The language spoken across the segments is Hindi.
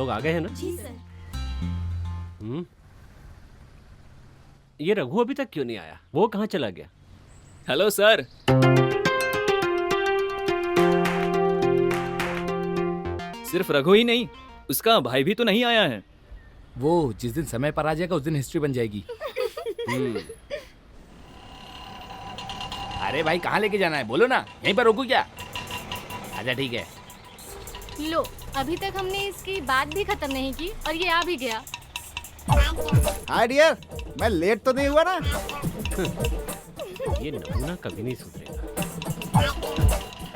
लोग आ गए हैं ना? जी सर। ये रघु अभी तक क्यों नहीं आया? वो कहाँ चला गया? Hello sir. सिर्फ रघु ही नहीं, उसका भाई भी तो नहीं आया है। वो जिस दिन समय पर आ जाएगा उस दिन हिस्ट्री बन जाएगी। अरे भाई कहाँ लेके जाना है बोलो ना, यहीं पर रोकू क्या? अच्छा ठीक है। लो, अभी तक हमने इसकी बात भी खत्म नहीं की और ये आ भी गया। हाय डियर, मैं लेट तो नहीं हुआ ना? ये नमूना कभी नहीं सुधरेगा।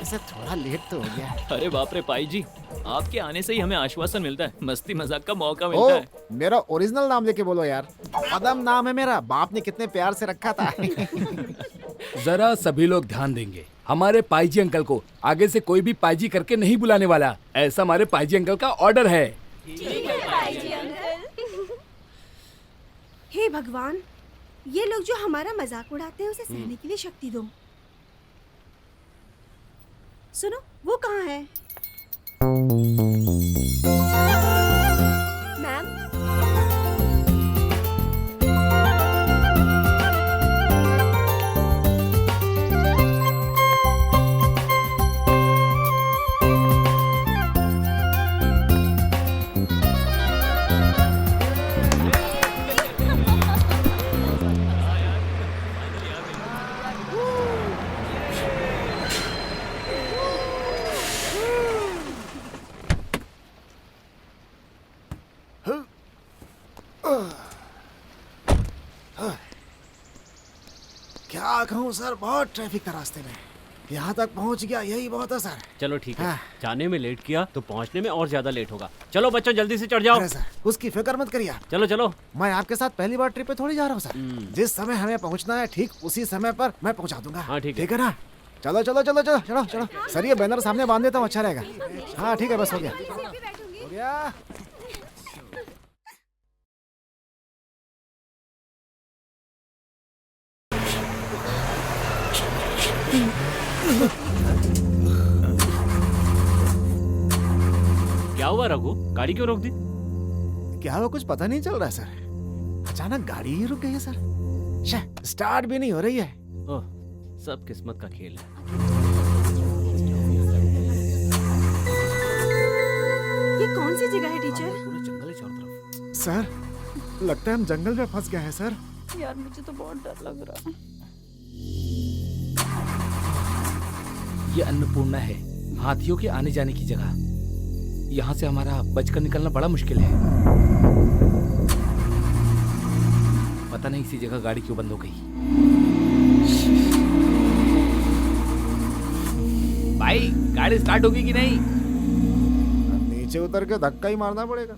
ऐसा थोड़ा लेट तो हो गया। अरे बाप रे पाई जी, आपके आने से ही हमें आश्वासन मिलता है, मस्ती मजाक का मौका मिलता है। मेरा ओरिजिनल नाम लेके बोलो यार। पदम नाम है मेरा, बाप ने कितने प्यार से रखा था। जरा सभी लोग ध्यान देंगे, हमारे पाईजी अंकल को आगे से कोई भी पाईजी करके नहीं बुलाने वाला, ऐसा हमारे पाईजी अंकल का ऑर्डर है। हे भगवान, ये लोग जो हमारा मजाक उड़ाते हैं उसे सहने के लिए शक्ति दो। सुनो, वो कहाँ है? मैम, क्या कहूँ सर, बहुत ट्रैफिक था रास्ते में। यहाँ तक पहुँच गया, यही बहुत है सर। चलो ठीक है, हाँ। जाने में लेट किया तो पहुंचने में और ज्यादा लेट होगा। चलो बच्चों जल्दी से चढ़ जाओ। अरे सर, उसकी फिक्र मत करिए आप। चलो चलो। मैं आपके साथ पहली बार ट्रिप पे थोड़ी जा रहा हूँ सर। जिस समय हमें पहुँचना है ठीक उसी समय पर मैं पहुँचा दूंगा। हाँ, ठीक है। ठीक है ना? चलो चलो चलो चलो चलो चलो सर, ये बैनर सामने बांध देता हूँ, अच्छा रहेगा। हाँ ठीक है, बस हो गया हो गया। क्या हुआ रघु, गाड़ी क्यों रोक दी? क्या वो कुछ पता नहीं चल रहा है सर, अचानक गाड़ी ही रुक गई है सर। स्टार्ट भी नहीं हो रही है। ओह, सब किस्मत का खेल है। ये कौन सी जगह है टीचर? पूरा जंगल है चारों तरफ। सर लगता है हम जंगल में फंस गए हैं सर। यार मुझे तो बहुत डर लग रहा है। ये अन्नपूर्णा है, हाथियों के आने जाने की जगह। यहाँ से हमारा बचकर निकलना बड़ा मुश्किल है। पता नहीं इसी जगह गाड़ी क्यों बंद हो गई। भाई गाड़ी स्टार्ट होगी कि नहीं? नीचे उतर के धक्का ही मारना पड़ेगा।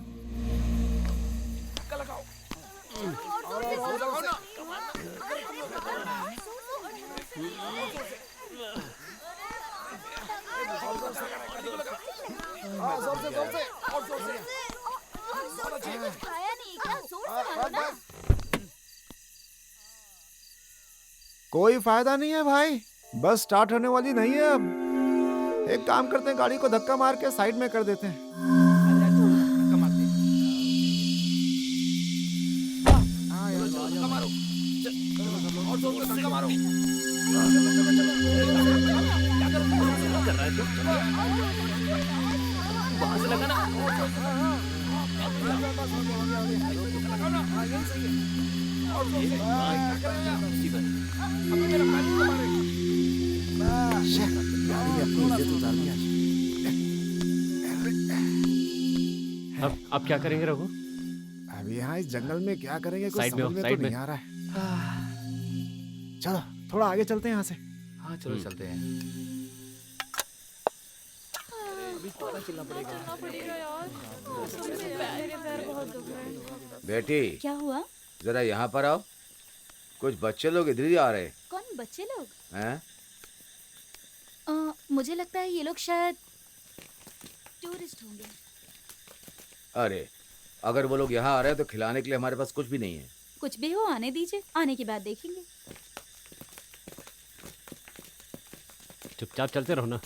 कोई फायदा नहीं है भाई, बस स्टार्ट होने वाली नहीं है अब। एक काम करते हैं, गाड़ी को धक्का मार के साइड में कर देते हैं। गाड़ी ने अपनी इज्जत उतार दी आज। अब क्या करेंगे रघु? अब यहाँ इस जंगल में क्या करेंगे, कुछ साइड में हो, समझ में साइड तो में। नहीं आ रहा है। चलो थोड़ा आगे चलते हैं यहाँ से। हाँ चलो चलते हैं। बेटी क्या हुआ? जरा यहाँ पर आओ, कुछ बच्चे लोग इधर ही आ रहे कौन बच्चे लोग? हैं? मुझे लगता है ये लोग शायद टूरिस्ट होंगे। अरे अगर वो लोग यहाँ आ रहे हैं तो खिलाने के लिए हमारे पास कुछ भी नहीं है। कुछ भी हो, आने दीजिए, आने के बाद देखेंगे। चुपचाप चलते रहो ना।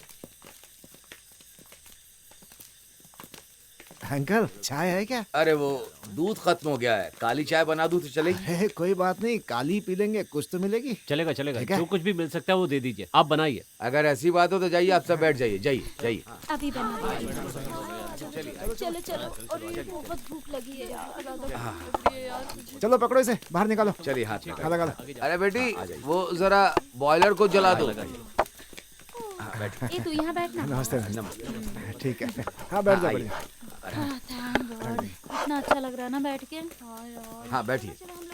अंकल चाय है क्या? अरे वो दूध खत्म हो गया है, काली चाय बना दूं तो चलेगी? अरे कोई बात नहीं, काली पी लेंगे, कुछ तो मिलेगी। चलेगा चलेगा, ठीक है। जो कुछ भी मिल सकता है वो दे दीजिए, आप बनाइए। अगर ऐसी बात हो तो जाइए, आप सब बैठ जाइए, जाइए जाइए। अभी बना दीजिए। चलो चलो, और बहुत भूख लगी है यार। चलो पकड़ो इसे, बाहर निकालो। चलिए हाथ में। हाँ, लगा लो। अरे बेटी वो जरा बॉयलर को जला दो। ए तू यहाँ बैठना। नमस्ते नमस्ते। ठीक है, हाँ बैठ जाओ। बढ़िया। इतना अच्छा लग रहा है ना बैठ के। हाँ बैठिए।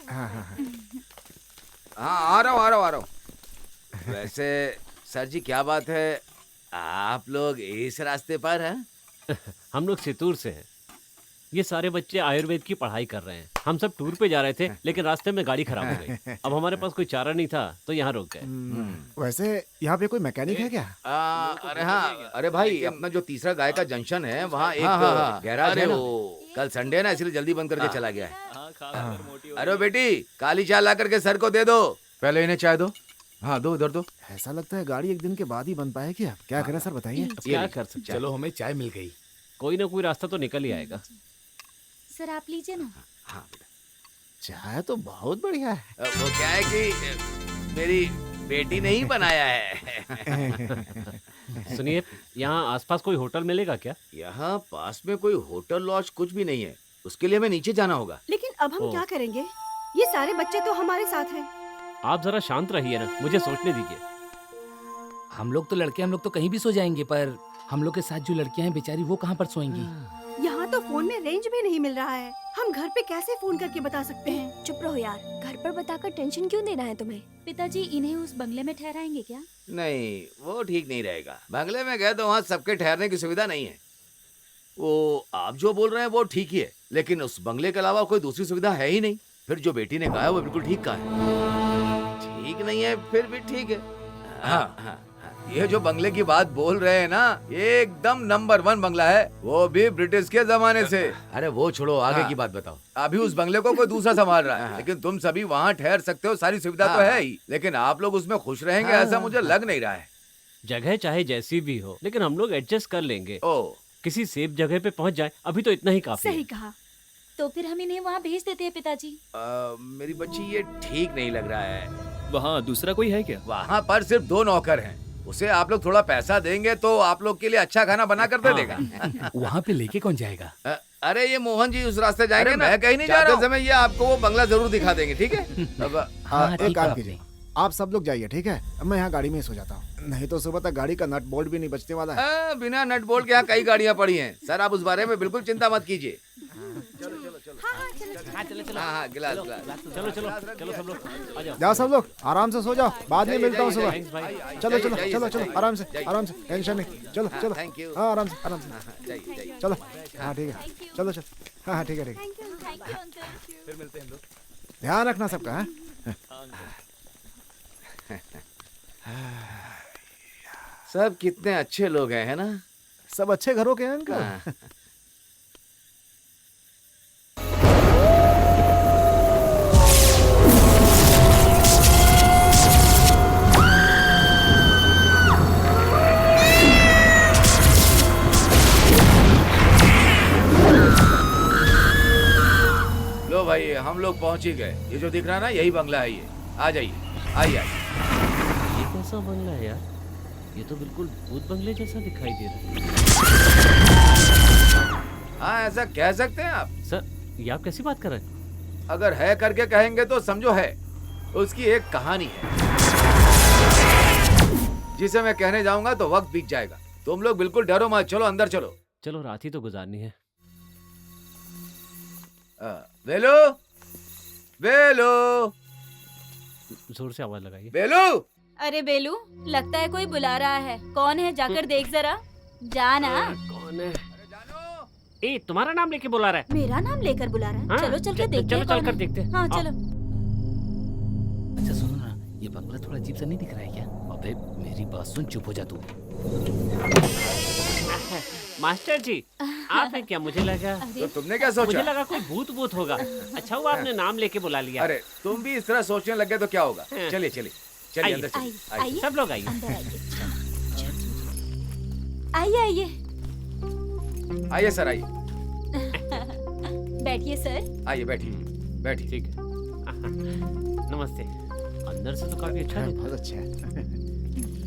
हाँ हाँ हाँ। हाँ आ रहा हूँ। वैसे सर जी क्या बात है, आप लोग इस रास्ते पर हैं? हम लोग सितूर से हैं। ये सारे बच्चे आयुर्वेद की पढ़ाई कर रहे हैं। हम सब टूर पे जा रहे थे, लेकिन रास्ते में गाड़ी खराब हो गई। अब हमारे पास कोई चारा नहीं था तो यहाँ रुक गए। वैसे यहाँ पे कोई मैकेनिक है क्या? अरे हाँ, अरे भाई अपना जो तीसरा गाय का जंक्शन है वहाँ एक गैराज है ना। कल संडे है ना, इसलिए जल्दी बंद करके चला गया है। अरे बेटी काली चाय ला करके सर को दे दो। पहले इन्हें चाय दो। हाँ दो, इधर दो। ऐसा लगता है गाड़ी एक दिन के बाद ही बन पाएगी। अब क्या करें सर, बताइए। अब क्या कर सकते हैं? चलो हमें चाय मिल गई। कोई ना कोई रास्ता तो निकल ही आएगा। सर आप लीजिए ना। हाँ चाय तो बहुत बढ़िया है। वो क्या है कि मेरी बेटी ने ही बनाया है। सुनिए, यहाँ आसपास कोई होटल मिलेगा क्या? यहाँ पास में कोई होटल लॉज कुछ भी नहीं है, उसके लिए हमें नीचे जाना होगा। लेकिन अब हम ओ। क्या करेंगे? ये सारे बच्चे तो हमारे साथ हैं। आप जरा शांत रहिए ना, मुझे सोचने दीजिए। हम लोग तो लड़के, हम लोग तो कहीं भी सो जाएंगे, पर हम लोग के साथ जो लड़कियां हैं बेचारी, वो कहाँ पर सोएंगी? यहाँ तो फोन में रेंज भी नहीं मिल रहा है। हम घर पे कैसे फोन करके बता सकते हैं? चुप रहो यार, घर पर बताकर टेंशन क्यों देना है तुम्हें? पिताजी इन्हें उस बंगले में ठहराएंगे क्या? नहीं वो ठीक नहीं रहेगा। बंगले में गए तो वहाँ सबके ठहरने की सुविधा नहीं है। वो आप जो बोल रहे हैं वो ठीक ही है, लेकिन उस बंगले के अलावा कोई दूसरी सुविधा है ही नहीं। फिर जो बेटी ने कहा है वो बिल्कुल ठीक कहा है। ठीक नहीं है फिर भी ठीक है। हाँ हाँ, ये जो बंगले की बात बोल रहे हैं ना, ये एकदम नंबर 1 बंगला है, वो भी ब्रिटिश के जमाने से। अरे वो छोड़ो, आगे की बात बताओ। अभी उस बंगले को कोई दूसरा संभाल रहा है, लेकिन तुम सभी वहाँ ठहर सकते हो, सारी सुविधा तो है ही। लेकिन आप लोग उसमें खुश रहेंगे ऐसा मुझे लग नहीं रहा है। जगह चाहे जैसी भी हो, लेकिन हम लोग एडजस्ट कर लेंगे। ओ किसी सेफ जगह पे पहुंच जाए, अभी तो इतना ही काफी सही है। कहा। तो फिर हम इन्हें वहाँ भेज देते हैं पिताजी। मेरी बच्ची ये ठीक नहीं लग रहा है। वहाँ दूसरा कोई है क्या? वहाँ पर सिर्फ 2 नौकर हैं। उसे आप लोग थोड़ा पैसा देंगे तो आप लोग के लिए अच्छा खाना बना कर दे देगा। वहाँ पे लेके कौन जाएगा? अरे ये मोहन जी उस रास्ते जाएंगे ना, मैं कहीं नहीं जा रहा हूँ। समय ये आपको वो बंगला जरूर दिखा देंगे, ठीक है? अब हाँ, एक ठीक काम है कीजिए, आप सब लोग जाइए, ठीक है? मैं यहाँ गाड़ी में ही सो जाता हूँ, नहीं तो सुबह तक गाड़ी का नट बोल्ट भी नहीं बचने वाला है। बिना नट बोल्ट के यहाँ कई गाड़ियाँ पड़ी हैं। सर आप उस बारे में बिल्कुल चिंता मत कीजिए। हाँ गिलास गिलास। चलो चलो चलो सब लोग आ जाओ। जाओ सब लोग आराम से सो जाओ, बाद में मिलता हूँ सुबह। थैंक्स भाई। चलो चलो जाइए, चलो जाइए, चलो, आराम से आराम से, टेंशन नहीं। चलो चलो, थैंक यू। हाँ आराम से जाइए जाइए। चलो। हाँ ठीक है, चलो चलो। हाँ हाँ ठीक है ठीक है। Thank you uncle. ध्यान रखना सबका। हाँ सब कितने अच्छे लोग हैं, है ना? सब अच्छे घरों के हैं अंकल। हाँ। लो भाई हम लोग पहुंच ही गए। ये जो दिख रहा है ना, यही बंगला है। ये आ जाइए, आइए आइए। ये कैसा बंगला है यार? ये तो बिल्कुल भूत बंगले जैसा दिखाई दे रहा है। हाँ ऐसा कह सकते हैं आप। सर, ये आप कैसी बात कर रहे हैं? अगर है करके कहेंगे तो समझो है। उसकी एक कहानी है जिसे मैं कहने जाऊंगा तो वक्त बीत जाएगा। तुम लोग बिल्कुल डरो मत, चलो अंदर चलो। चलो रात ही तो गुजारनी है। बेलू, बेलू, जोर से आवाज लगाइए। बेलू। अरे बेलू, लगता है कोई बुला रहा है। कौन है जाकर देख जरा। जाना। कौन है? ए, तुम्हारा नाम लेके बुला रहा है। मेरा नाम लेकर बुला रहा है। हाँ, चलो चल के देखते चलो हैं चल कौन कर है। देखते हैं। हाँ आओ। चलो। अच्छा सुनो ना, ये बंगला थोड़ा अजीब सा नहीं दिख रहा है क्या? अबे मेरी बात सुन, चुप हो जा तू। मास्टर जी, आप हैं क्या? मुझे लगा तो तुमने क्या मुझे सोचा? लगा कोई भूत भूत होगा। अच्छा हुआ आपने नाम लेके बुला लिया। अरे तुम भी इस तरह सोचने लग गए तो क्या होगा? हाँ। चलिए चलिए चलिए आइए, अंदर चलिए। आइए, आइए। सब लोग आइए। अंदर आइए। आइए आइए। आइए सर आइए। बैठिए सर। आइए बैठिए बैठिए। ठीक है। नमस्ते। अंदर से तो काफी अच्छा है। बहुत अच्छा है।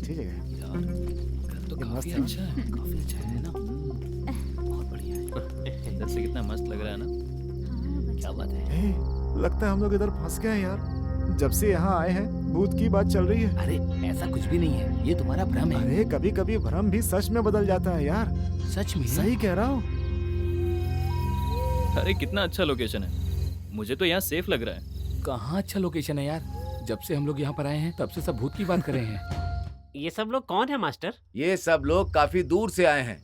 ठीक है तो ये काफी मस्त अच्छा है, काफी अच्छा है ना। बहुत बढ़िया है। अंदर से कितना मस्त लग रहा है ना। क्या बात है। ए, लगता है हम लोग इधर फंस गए हैं यार। जब से यहाँ आए हैं भूत की बात चल रही है। अरे ऐसा कुछ भी नहीं है, ये तुम्हारा भ्रम है। अरे कभी कभी भ्रम भी सच में बदल जाता है यार। सच में सही कह रहा हूँ। अरे कितना अच्छा लोकेशन है। मुझे तो यहाँ सेफ लग रहा है। कहाँ अच्छा लोकेशन है यार। जब से हम लोग यहाँ पर आए हैं तब से सब भूत की बात कर रहे हैं। ये सब लोग कौन है मास्टर? ये सब लोग काफी दूर से आए हैं।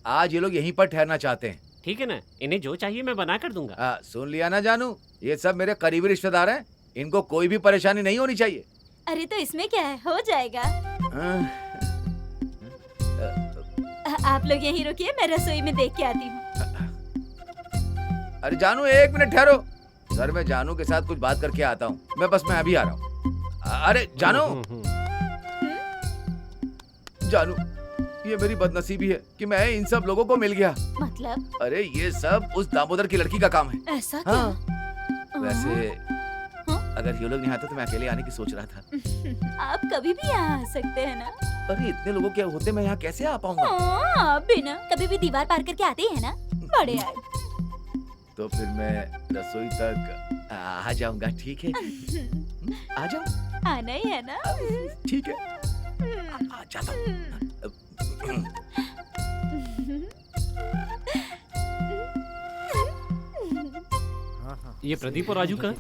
आज ये लोग यहीं पर ठहरना चाहते हैं। ठीक है ना, इन्हें जो चाहिए मैं बना कर दूंगा। सुन लिया ना जानू, ये सब मेरे करीबी रिश्तेदार हैं। इनको कोई भी परेशानी नहीं होनी चाहिए। अरे तो इसमें क्या है, हो जाएगा। आप लोग यहीं रुकिए, मैं रसोई में देख के आती हूँ। अरे जानू एक मिनट ठहरो। सर मैं जानू के साथ कुछ बात करके आता हूँ। मैं अभी आ रहा हूँ। अरे जानू, जानू ये मेरी बदनसीबी है कि मैं इन सब लोगों को मिल गया। मतलब? अरे ये सब उस दामोदर की लड़की का काम है। ऐसा क्या? हाँ। वैसे अगर ये लोग नहीं आते तो मैं अकेले आने की सोच रहा था। आप कभी भी यहाँ आ सकते हैं ना। अरे इतने लोगों के होते मैं यहाँ कैसे आ पाऊंगा? आप भी ना कभी भी दीवार पार करके आते हैं ना। बड़े आए। तो फिर मैं रसोई तक आ जाऊंगा। ठीक है, आ जाऊं? आना ही है ना। ठीक है, आ जाता हूं। ये प्रदीप और राजू का?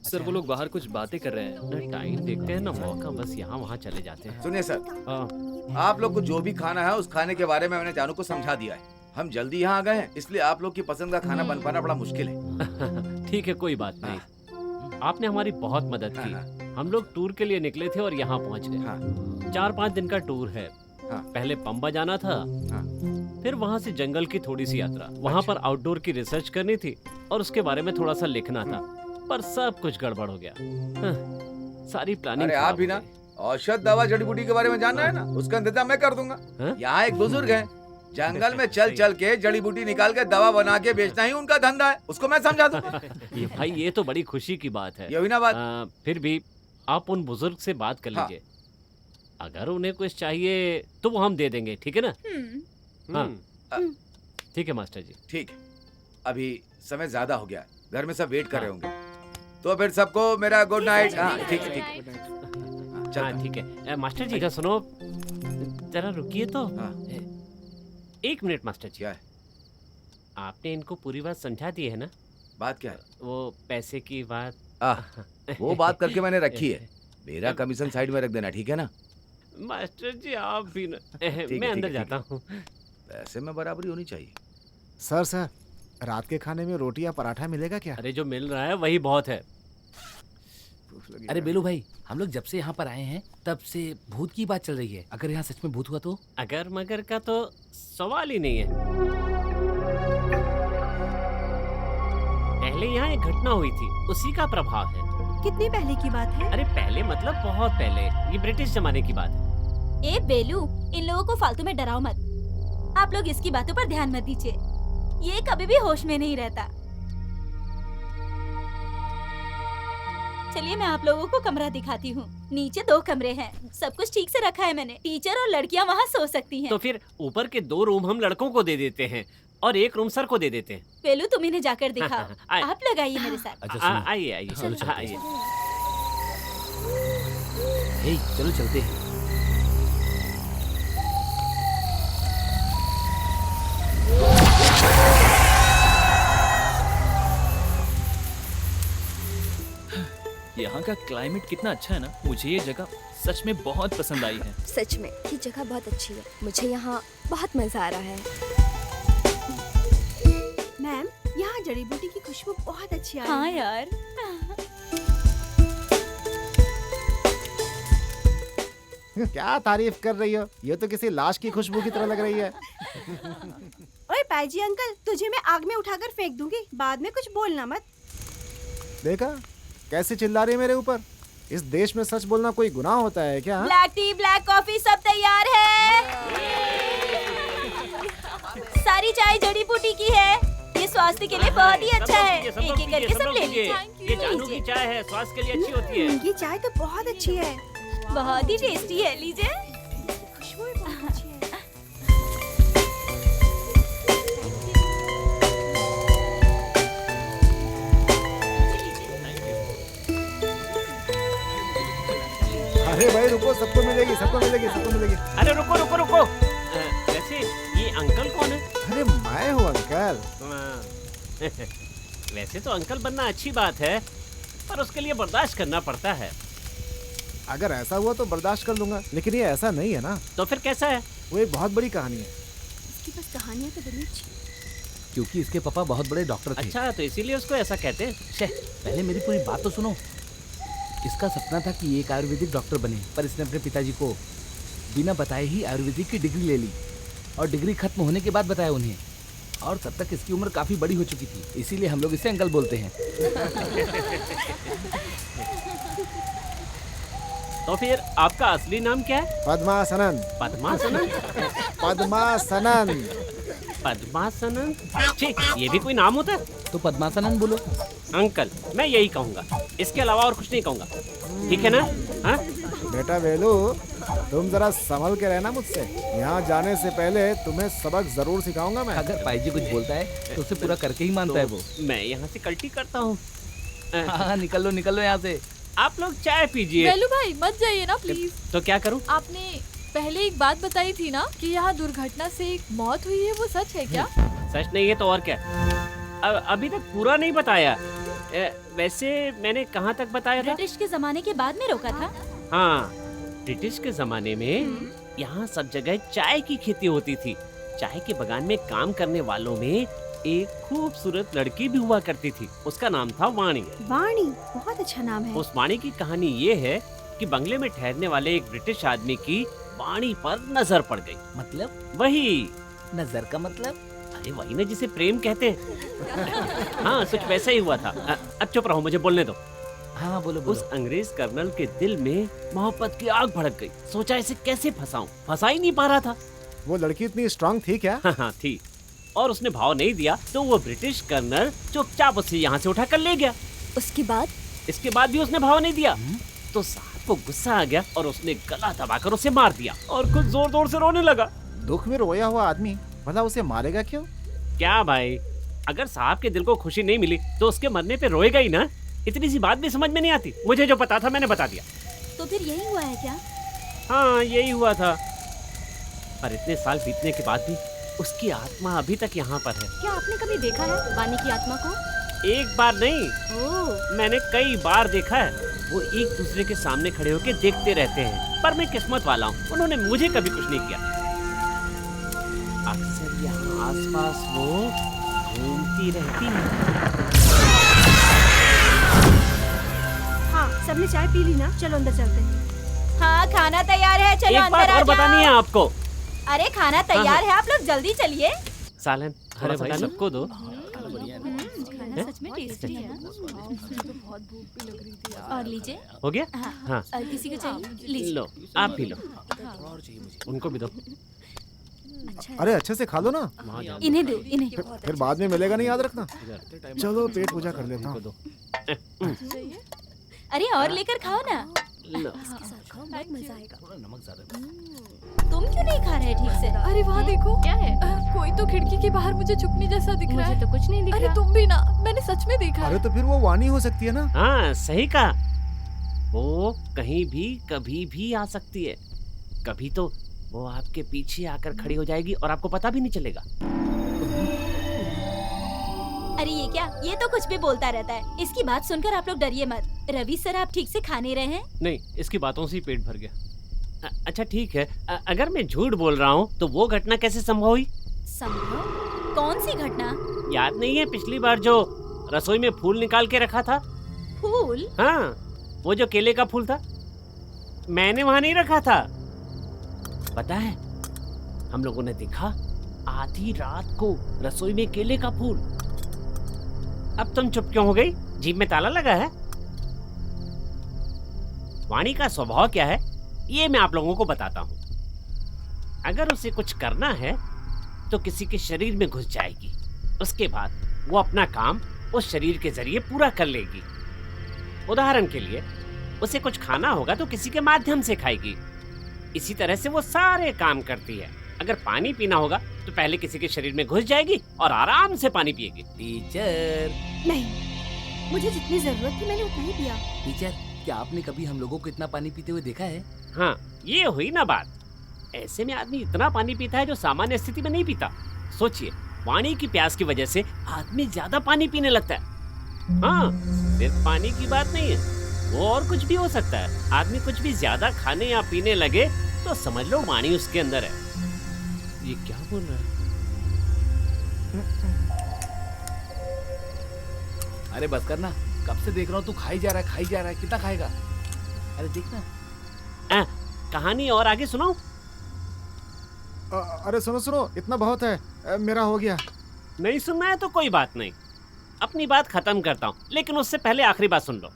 सर वो लोग बाहर कुछ बातें कर रहे हैं। ना टाइम देखते हैं ना मौका, बस यहाँ वहाँ चले जाते हैं। सुनिए सर, हाँ। आप लोग को जो भी खाना है उस खाने के बारे में मैंने जानू को समझा दिया है। हम जल्दी यहाँ आ गए हैं, इसलिए आप लोग की पसंद का खाना बन पाना बड़ा मुश्किल है। ठीक है, कोई बात नहीं। आपने हमारी बहुत मदद की। हम लोग टूर के लिए निकले थे और यहाँ पहुँच गए। 4-5 दिन का टूर है। पहले पंबा जाना था, फिर वहाँ से जंगल की थोड़ी सी यात्रा। वहाँ पर आउटडोर की रिसर्च करनी थी और उसके बारे में थोड़ा सा लिखना था, पर सब कुछ गड़बड़ हो गया। सारी प्लानिंग। अरे आप भी ना औषध दवा जड़ी बूटी के बारे में जानना है ना, उसका इंतजाम मैं कर दूंगा। यहाँ एक बुजुर्ग है, जंगल में चल चल के जड़ी बूटी निकाल के दवा बना के बेचना ही उनका धंधा है। उसको मैं समझा दूं। ये भाई ये तो बड़ी खुशी की बात है। ये हुई ना बात। फिर भी आप उन बुजुर्ग से बात कर लीजिए। अगर उन्हें कुछ चाहिए तो वो हम दे देंगे, ठीक है ना? हाँ ठीक है मास्टर जी। ठीक है, अभी समय ज्यादा हो गया, घर में सब वेट कर रहे होंगे, तो फिर सबको मेरा गुड नाइट। ठीक है, ठीक है। हाँ ठीक है। मास्टर जी अच्छा सुनो, जरा रुकिए तो। एक मिनट मास्टर जी। क्या है? आपने इनको पूरी बात समझा दी है ना? बात क्या है? वो पैसे की बात। वो बात करके मैंने रखी है। मेरा कमीशन साइड में रख देना, ठीक है ना? मास्टर जी आप भी ना। मैं अंदर जाता हूँ। पैसे में बराबरी होनी चाहिए। सर रात के खाने में रोटी या पराठा मिलेगा क्या? अरे जो मिल रहा है वही बहुत है। अरे बेलू भाई, हम लोग जब से यहाँ पर आए हैं तब से भूत की बात चल रही है। अगर यहाँ सच में भूत हुआ तो? अगर मगर का तो सवाल ही नहीं है। पहले यहाँ एक घटना हुई थी, उसी का प्रभाव है। कितनी पहले की बात है? अरे पहले मतलब बहुत पहले, ये ब्रिटिश जमाने की बात है। ए बेलू, इन लोगों को फालतू में डराओ मत। आप लोग इसकी बातों पर ध्यान मत दीजिए, ये कभी भी होश में नहीं रहता। चलिए मैं आप लोगों को कमरा दिखाती हूँ। नीचे 2 कमरे हैं, सब कुछ ठीक से रखा है मैंने। टीचर और लड़कियाँ वहाँ सो सकती हैं। तो फिर ऊपर के 2 रूम हम लड़कों को दे देते हैं और 1 रूम सर को दे देते हैं। बेलू तुम इन्हें जाकर दिखाओ। आप लोग आइए मेरे साथ। आइए आइए आइए। चलो चलते हैं। यहाँ का क्लाइमेट कितना अच्छा है ना। मुझे ये जगह सच में बहुत पसंद आई है। सच में ये जगह बहुत अच्छी है। मुझे यहाँ बहुत मजा आ रहा है। मैम, यहाँ जड़ी बूटी की खुशबू बहुत अच्छी आ रही है। हाँ यार। क्या तारीफ कर रही हो? ये तो किसी लाश की खुशबू की तरह लग रही है। ओए पाजी अंकल, तुझे मैं आग में उठाकर फेंक दूंगी, बाद में कुछ बोलना मत। देखा कैसे चिल्ला रही है मेरे ऊपर? इस देश में सच बोलना कोई गुनाह होता है क्या? ब्लैक टी, ब्लैक कॉफी सब तैयार है। सारी चाय जड़ी बूटी की है। ये स्वास्थ्य के लिए बहुत ही अच्छा है। सब लोग एक एक करके सब ले लीजिए। लीजिए। ये जानू की चाय है, स्वास्थ्य के लिए अच्छी होती है। ये चाय तो बहुत अच्छी है। बहुत ही टेस्टी है, लीजिए। खुशबू भी बहुत अच्छी है। अरे भाई रुको, सबको मिलेगी, सबको मिलेगी, सबको मिलेगी। अरे रुको रुको रुको, वैसे ये अंकल कौन है? अरे मैं हूँ अंकल। वैसे तो अंकल बनना अच्छी बात है, पर उसके लिए बर्दाश्त करना पड़ता है। अगर ऐसा हुआ तो बर्दाश्त कर लूंगा, लेकिन ये ऐसा नहीं है ना। तो फिर कैसा है? वो एक बहुत बड़ी कहानी है। इसकी बस कहानियाँ तो बड़ी अच्छी। क्योंकि इसके पापा बहुत बड़े डॉक्टर थे। अच्छा, तो इसीलिए उसको ऐसा कहते हैं। पहले मेरी पूरी बात तो सुनो। इसका सपना था कि एक आयुर्वेदिक डॉक्टर बने, पर इसने अपने पिताजी को बिना बताए ही आयुर्वेदिक की डिग्री ले ली, और डिग्री खत्म होने के बाद बताया उन्हें, और तब तक इसकी उम्र काफी बड़ी हो चुकी थी, इसीलिए हम लोग इसे अंकल बोलते हैं। तो फिर आपका असली नाम क्या है? पद्मासनन। पद्मासनन? पद्मासनन। पद्मासनन? छी, ये भी कोई नाम होता है? तो पद्मासनन बोलो। अंकल, मैं यही कहूँगा, इसके अलावा और कुछ नहीं कहूँगा, ठीक है ना? हाँ? बेटा वेलू, तुम जरा संभल के रहना मुझसे। यहाँ जाने से पहले तुम्हें सबक जरूर सिखाऊंगा मैं। अगर पाई जी कुछ बोलता है तो उसे पूरा करके ही मानता है वो। मैं यहाँ से कल्टी करता हूँ। हाँ, निकल लो यहाँ से। आप लोग चाय पीजिए। वेलू भाई मत जाइए ना प्लीज। तो क्या करूँ? आपने पहले एक बात बताई थी ना कि यहाँ दुर्घटना से एक मौत हुई है, वो सच है क्या? सच नहीं है तो और क्या? अभी तक पूरा नहीं बताया। वैसे मैंने कहाँ तक बताया था? ब्रिटिश के जमाने के बाद में रोका था। हाँ, ब्रिटिश के जमाने में यहाँ सब जगह चाय की खेती होती थी। चाय के बगान में काम करने वालों में एक खूबसूरत लड़की भी हुआ करती थी। उसका नाम था वाणी। वाणी बहुत अच्छा नाम है। उस वाणी की कहानी ये है कि बंगले में ठहरने वाले एक ब्रिटिश आदमी की वाणी पर नजर पड़ गई। मतलब? वही नजर का मतलब? अरे वही ना जिसे प्रेम कहते हैं। हाँ, कुछ वैसा ही हुआ था। अब चुप रहो, मुझे बोलने दो। हाँ बोलो उस अंग्रेज कर्नल के दिल में मोहब्बत की आग भड़क गई। सोचा इसे कैसे फंसाऊं, फंसा ही नहीं पा रहा था। वो लड़की इतनी स्ट्रांग थी क्या? हाँ थी, और उसने भाव नहीं दिया तो वो ब्रिटिश कर्नल चुपचाप उसे यहाँ से उठा कर ले गया। उसके बाद? इसके बाद भी उसने भाव नहीं दिया तो साहब को गुस्सा आ गया और उसने गला दबाकर उसे मार दिया और खुद जोर जोर से रोने लगा। दुख में रोया हुआ आदमी भला उसे मारेगा क्यों? क्या भाई, अगर साहब के दिल को खुशी नहीं मिली तो उसके मरने पे रोएगा ही ना। इतनी सी बात भी समझ में नहीं आती। मुझे जो पता था मैंने बता दिया। तो फिर यही हुआ है क्या? हाँ, यही हुआ था। पर इतने साल बीतने के बाद भी उसकी आत्मा अभी तक यहाँ पर है। क्या आपने कभी देखा है वाणी की आत्मा को? एक बार नहीं, ओह, मैंने कई बार देखा है। वो एक दूसरे के सामने खड़े होकर देखते रहते हैं। पर मैं किस्मत वाला हूँ, उन्होंने मुझे कभी कुछ नहीं किया। अक्सर यहाँ आसपास वो घूमती रहती है। हाँ, सबने चाय पी ली ना? चलो अंदर चलते हैं। हाँ, खाना तैयार है, चलो एक अंदर बात आ और बतानी है जाओ। आपको। अरे खाना तैयार है, आप लोग जल्दी चलिए। सालन, अरे भाई सबको दो। खाना सच में टेस्टी है। और लीजिए। हो गया? हाँ, और किसी को चाहिए? लीजिए। लो, आप भी लो। उनको भी दो। अरे अच्छे से खा लो ना, वहाँ जाओ। इन्हें दो, इन्हें। फिर बाद में मिलेगा नहीं, याद रखना। चलो पेट पूजा कर लेता हूँ। अरे और लेकर खाओ ना। लो। मजा आएगा। नमक ज्यादा। तुम क्यों नहीं खा रहे ठीक से? अरे वहाँ देखो, क्या है? कोई तो खिड़की के बाहर मुझे झुकने जैसा दिख रहा है। मुझे तो कुछ नहीं दिख अरे रहा। तुम भी ना, मैंने सच में देखा अरे है। तो फिर वो वाणी हो सकती है ना? हाँ, सही कहा। वो कहीं भी कभी भी आ सकती है। कभी तो वो आपके पीछे आकर खड़ी हो जाएगी और आपको पता भी नहीं चलेगा। अरे ये क्या? ये तो कुछ भी बोलता रहता है। इसकी बात सुनकर आप लोग डरिए मत। रवि सर, आप ठीक से खा नहीं रहे हैं? नहीं, इसकी बातों से ही पेट भर गया। अच्छा ठीक है, अगर मैं झूठ बोल रहा हूँ तो वो घटना कैसे संभव हुई? संभव? कौन सी घटना? याद नहीं है पिछली बार जो रसोई में फूल निकाल के रखा था? फूल? हाँ, वो जो केले का फूल था, मैंने वहां नहीं रखा था। पता है, हम लोगों ने देखा आधी रात को रसोई में केले का फूल। अब तुम चुप क्यों हो गई? जीभ में ताला लगा है? वाणी का स्वभाव क्या है ये मैं आप लोगों को बताता हूँ। अगर उसे कुछ करना है तो किसी के शरीर में घुस जाएगी। उसके बाद वो अपना काम उस शरीर के जरिए पूरा कर लेगी। उदाहरण के लिए उसे कुछ खाना होगा तो किसी के माध्यम से खाएगी। इसी तरह से वो सारे काम करती है। अगर पानी पीना होगा तो पहले किसी के शरीर में घुस जाएगी और आराम से पानी पिएगी। टीचर, नहीं, मुझे जितनी जरूरत थी मैंने उतना ही पिया। टीचर, क्या आपने कभी हम लोगों को इतना पानी पीते हुए देखा है? हाँ, ये हुई ना बात। ऐसे में आदमी इतना पानी पीता है जो सामान्य स्थिति में नहीं पीता। सोचिए, पानी की प्यास की वजह से आदमी ज्यादा पानी पीने लगता है। हाँ, सिर्फ पानी की बात नहीं है, वो और कुछ भी हो सकता है। आदमी कुछ भी ज्यादा खाने या पीने लगे तो समझ लो वाणी उसके अंदर है। ये क्या बोल रहा है? अरे बस करना, कब से देख रहा हूँ तू खाई जा रहा है, कितना खाएगा? अरे देखना। कहानी और आगे सुनाऊं? अरे सुनो, इतना बहुत है, मेरा हो गया। नहीं सुनना है तो कोई बात नहीं, अपनी बात खत्म करता हूँ, लेकिन उससे पहले आखिरी बात सुन लो।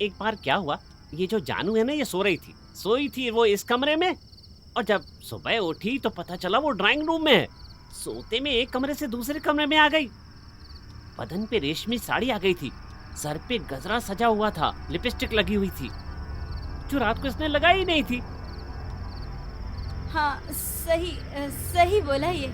एक बार क्या हुआ, ये जो जानू है ना, ये सोई थी वो इस कमरे में, और जब सुबह उठी तो पता चला वो ड्राइंग रूम में है। सोते में एक कमरे से दूसरे कमरे में आ गई। बदन पे रेशमी साड़ी आ गई थी, सर पे गजरा सजा हुआ था, लिपस्टिक लगी हुई थी, जो रात को इसने लगाई ही नहीं थी। हाँ, सही बोला ये।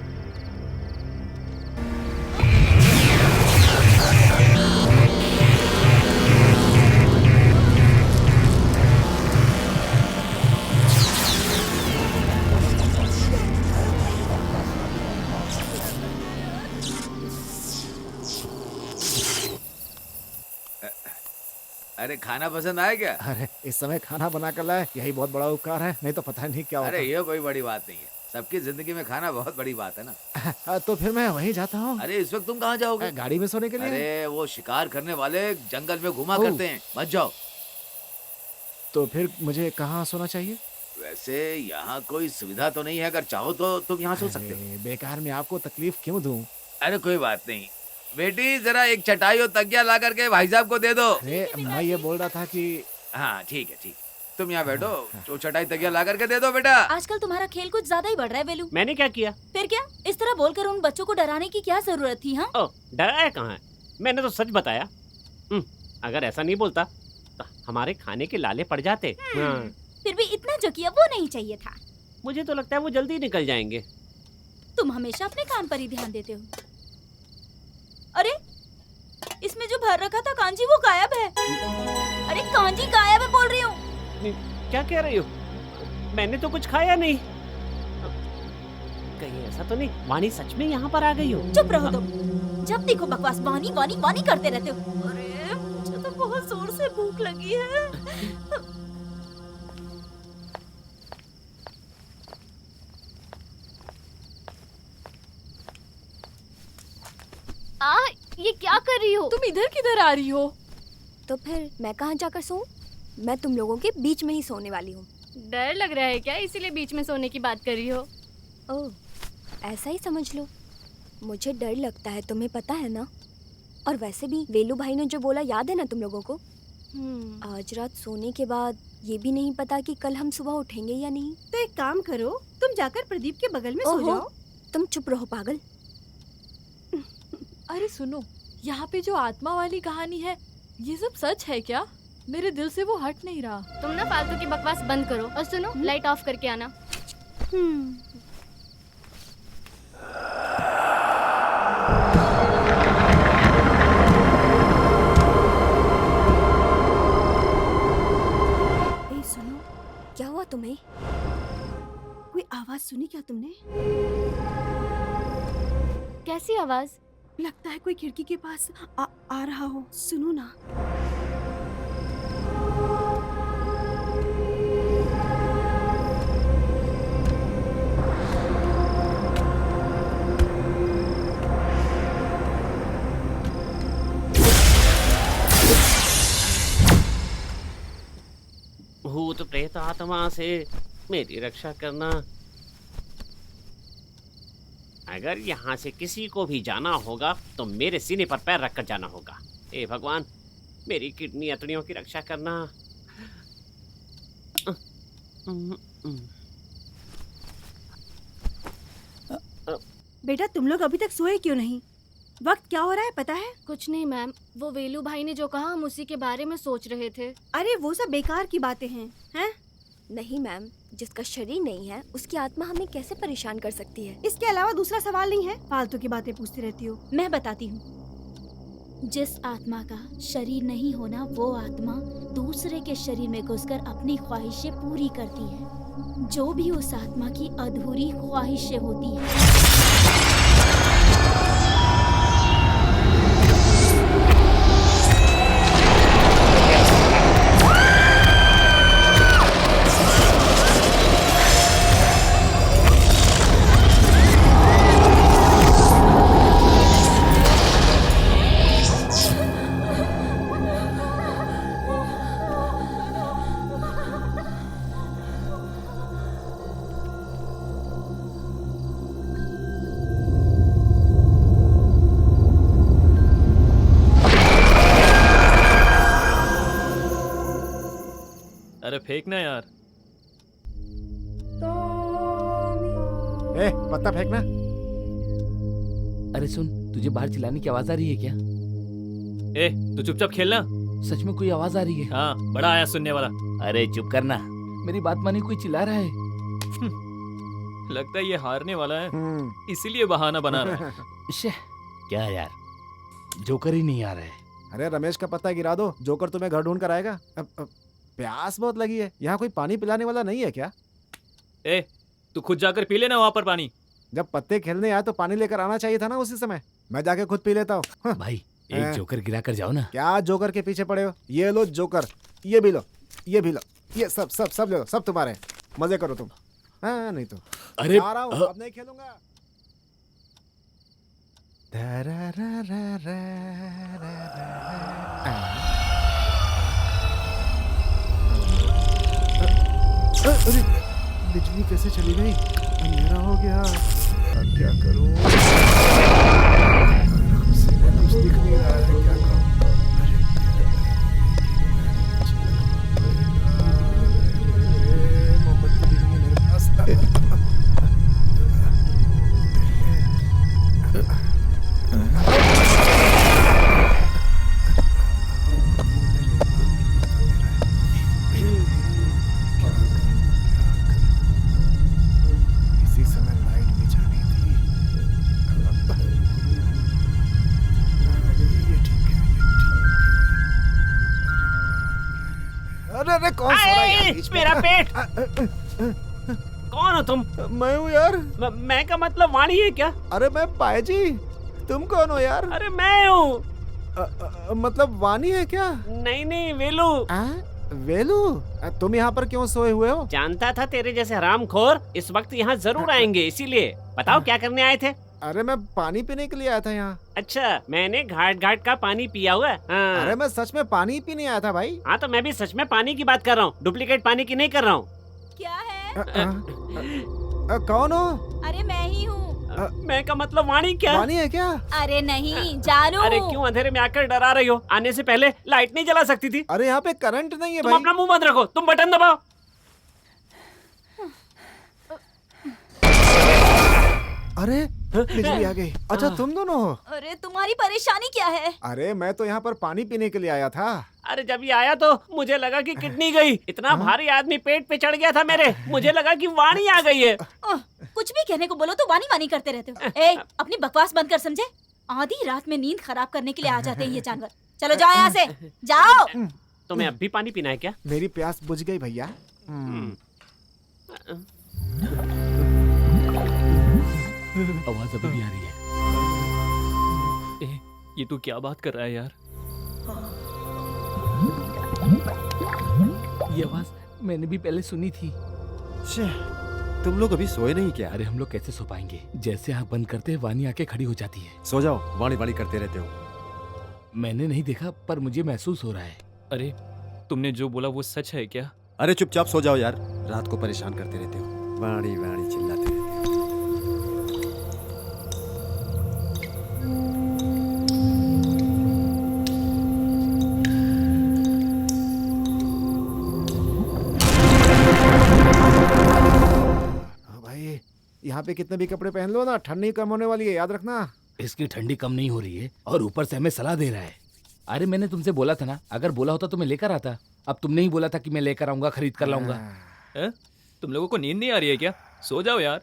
अरे खाना पसंद आया क्या? अरे इस समय खाना बना कर लाए, यही बहुत बड़ा उपकार है, नहीं तो पता नहीं क्या होता। अरे ये कोई बड़ी बात नहीं है, सबकी जिंदगी में खाना बहुत बड़ी बात है ना। तो फिर मैं वहीं जाता हूँ। अरे इस वक्त तुम कहाँ जाओगे? गाड़ी में सोने के लिए। अरे वो शिकार करने वाले जंगल में घुमा करते हैं, मत जाओ। तो फिर मुझे कहाँ सोना चाहिए? वैसे यहाँ कोई सुविधा तो नहीं है, अगर चाहो तो तुम यहाँ सो सकते हो। बेकार में आपको तकलीफ क्यों दूं? अरे कोई बात नहीं बेटी, जरा एक चटाई और तकिया ला करके भाई साहब को दे दो। अरे मैं ये बोल रहा था कि हाँ ठीक है, तुम यहाँ बैठो, तो चटाई तकिया ला करके दे दो बेटा। आजकल तुम्हारा खेल कुछ ज्यादा ही बढ़ रहा है वेलू। मैंने क्या किया? फिर क्या, इस तरह बोलकर उन बच्चों को डराने की क्या जरूरत थी? हाँ, डराया कहाँ है, मैंने तो सच बताया। अगर ऐसा नहीं बोलता तो हमारे खाने के लाले पड़ जाते। फिर भी इतना जो किया वो नहीं चाहिए था। मुझे तो लगता है वो जल्दी निकल जाएंगे। तुम हमेशा अपने काम पर ही ध्यान देते हो। अरे इसमें जो भर रखा था कांजी वो गायब है। अरे कांजी गायब है बोल रही हूँ। क्या कह रही हो? मैंने तो कुछ खाया नहीं। कहीं ऐसा तो नहीं वाणी सच में यहाँ पर आ गई हो? चुप रहो तुम, जब देखो बकवास वाणी वाणी वाणी करते रहते हो। अरे मुझे तो बहुत जोर से भूख लगी है। ये क्या कर रही हो? तुम इधर किधर आ रही हो? तो फिर मैं कहाँ जाकर सोऊं? मैं तुम लोगों के बीच में ही सोने वाली हूँ। डर लग रहा है क्या, इसीलिए बीच में सोने की बात कर रही हो? ओह, ऐसा ही समझ लो। मुझे डर लगता है, तुम्हें पता है ना। और वैसे भी वेलू भाई ने जो बोला याद है ना तुम लोगों को? आज रात सोने के बाद ये भी नहीं पता कि कल हम सुबह उठेंगे या नहीं। तो एक काम करो, तुम जाकर प्रदीप के बगल में सो जाओ। तुम चुप रहो पागल। अरे सुनो, यहाँ पे जो आत्मा वाली कहानी है, ये सब सच है क्या? मेरे दिल से वो हट नहीं रहा। तुम ना फालतू की बकवास बंद करो और सुनो, लाइट ऑफ करके आना। सुनो, क्या हुआ तुम्हें? कोई आवाज सुनी क्या तुमने? कैसी आवाज? लगता है कोई खिड़की के पास आ रहा हो। सुनो ना। भूत प्रेत आत्मा से मेरी रक्षा करना। अगर यहाँ से किसी को भी जाना होगा तो मेरे सीने पर पैर रखकर जाना होगा। हे भगवान, मेरी किडनी अतड़ियों की रक्षा करना। बेटा तुम लोग अभी तक सोए क्यों नहीं? वक्त क्या हो रहा है पता है? कुछ नहीं मैम, वो वेलू भाई ने जो कहा हम उसी के बारे में सोच रहे थे। अरे वो सब बेकार की बातें हैं, हैं? नहीं मैम, जिसका शरीर नहीं है उसकी आत्मा हमें कैसे परेशान कर सकती है? इसके अलावा दूसरा सवाल नहीं है, फालतू की बातें पूछती रहती हो। मैं बताती हूँ। जिस आत्मा का शरीर नहीं होना, वो आत्मा दूसरे के शरीर में घुसकर अपनी ख्वाहिशें पूरी करती है। जो भी उस आत्मा की अधूरी ख्वाहिशें होती है। अरे फेंकना यार। ए, पत्ता फेंकना। अरे सुन, तुझे बाहर चिल्लाने की आवाज आ रही है क्या? ए, तू चुपचाप खेलना। सच में कोई आवाज आ रही है? हाँ, बड़ा आया सुनने वाला। अरे चुप करना, मेरी बात मानी, कोई चिल्ला रहा है। लगता है ये हारने वाला है, इसीलिए बहाना बना रहा है। क्या यार, जोकर ही नहीं आ रहा है। अरे रमेश का पत्ता गिरा दो, जोकर तुम्हें घर ढूंढ कर आएगा। प्यास बहुत लगी है, यहाँ कोई पानी पिलाने वाला नहीं है क्या? ए, तू खुद जाकर पी लेना वहाँ पर पानी। जब पत्ते खेलने आए तो पानी लेकर आना चाहिए था ना उसी समय। मैं जाके खुद पी लेता हूँ। भाई एक जोकर गिरा कर जाओ ना। क्या जोकर के पीछे पड़े हो? ये लो जोकर, ये भी लो, ये भी लो, ये सब सब सब ले लो, सब तुम्हारे। मजे करो तुम। हाँ नहीं तो अरे आ रहा हूँ, अब नहीं खेलूंगा। अरे बिजली कैसे चली गई? अंधेरा हो गया, अब क्या करूं? कुछ दिख नहीं रहा है, क्या करूं? अरे मोमबत्ती भी नहीं है मेरे पास। अरे कौन सो रहा है यार बीच में? मेरा पेट। कौन हो तुम? मैं हूँ यार। मैं का मतलब वाणी है क्या? अरे मैं पायजी, तुम कौन हो यार? अरे मैं हूँ। मतलब वाणी है क्या? नहीं नहीं, वेलू। वेलू, तुम यहाँ पर क्यों सोए हुए हो? जानता था तेरे जैसे हरामखोर इस वक्त यहाँ जरूर आएंगे, इसीलिए। बताओ क्या करने आए थे? अरे मैं पानी पीने के लिए आया था यहाँ। अच्छा, मैंने घाट घाट का पानी पिया हुआ है। हाँ। अरे मैं सच में पानी पीने आया था भाई। हाँ तो मैं भी सच में पानी की बात कर रहा हूँ, डुप्लीकेट पानी की नहीं कर रहा हूँ। क्या है? कौन हो? अरे मैं ही हूँ। मैं का मतलब वाणी क्या? वाणी है क्या? अरे नहीं जानू। अरे क्यों अंधेरे में आकर डरा रही हो? आने से पहले लाइट नहीं जला सकती थी? अरे यहाँ पे करंट नहीं है तुम भाई। अपना मुंह बंद रखो, तुम बटन दबाओ। अरे बिजली आ गई। अच्छा तुम दोनों हो? अरे तुम्हारी परेशानी क्या है? अरे मैं तो यहाँ पर पानी पीने के लिए आया था। अरे जब ये आया तो मुझे लगा कि किडनी गई। इतना भारी आदमी पेट पे चढ़ गया था मेरे, मुझे लगा कि वाणी आ गई है। कुछ भी कहने को बोलो तो वाणी वाणी करते रहते हो। ए, अपनी बकवास बंद कर, समझे? आधी रात में नींद खराब करने के लिए आ जाते हैं ये जानवर। चलो जाओ यहाँ से, जाओ। तुम्हें अब भी पानी पीना है क्या? मेरी प्यास बुझ गई भैया। आवाज अभी भी आ रही है। ए, ये तू क्या बात कर रहा है यार? ये आवाज मैंने भी पहले सुनी थी। तुम लोग अभी सोए नहीं क्या? अरे हम लोग कैसे सो पाएंगे? जैसे आँख बंद करते हैं वाणी आके खड़ी हो जाती है। सो जाओ, वाणी वाणी करते रहते हो। मैंने नहीं देखा पर मुझे महसूस हो रहा है। अरे तुमने जो बोला वो सच है क्या? अरे चुपचाप सो जाओ यार, रात को परेशान करते रहते हो, वाणी वाणी चिल्लाते रहते हो। यहाँ पे कितने भी कपड़े पहन लो ना, ठंड नहीं कम होने वाली है, याद रखना। इसकी ठंडी कम नहीं हो रही है और ऊपर से हमें सलाह दे रहा है। अरे मैंने तुमसे बोला था ना, अगर बोला होता तो मैं लेकर आता। अब तुमने ही बोला था कि मैं लेकर आऊंगा, खरीद कर लाऊंगा। तुम लोगों को नींद नहीं आ रही है क्या? सो जाओ यार।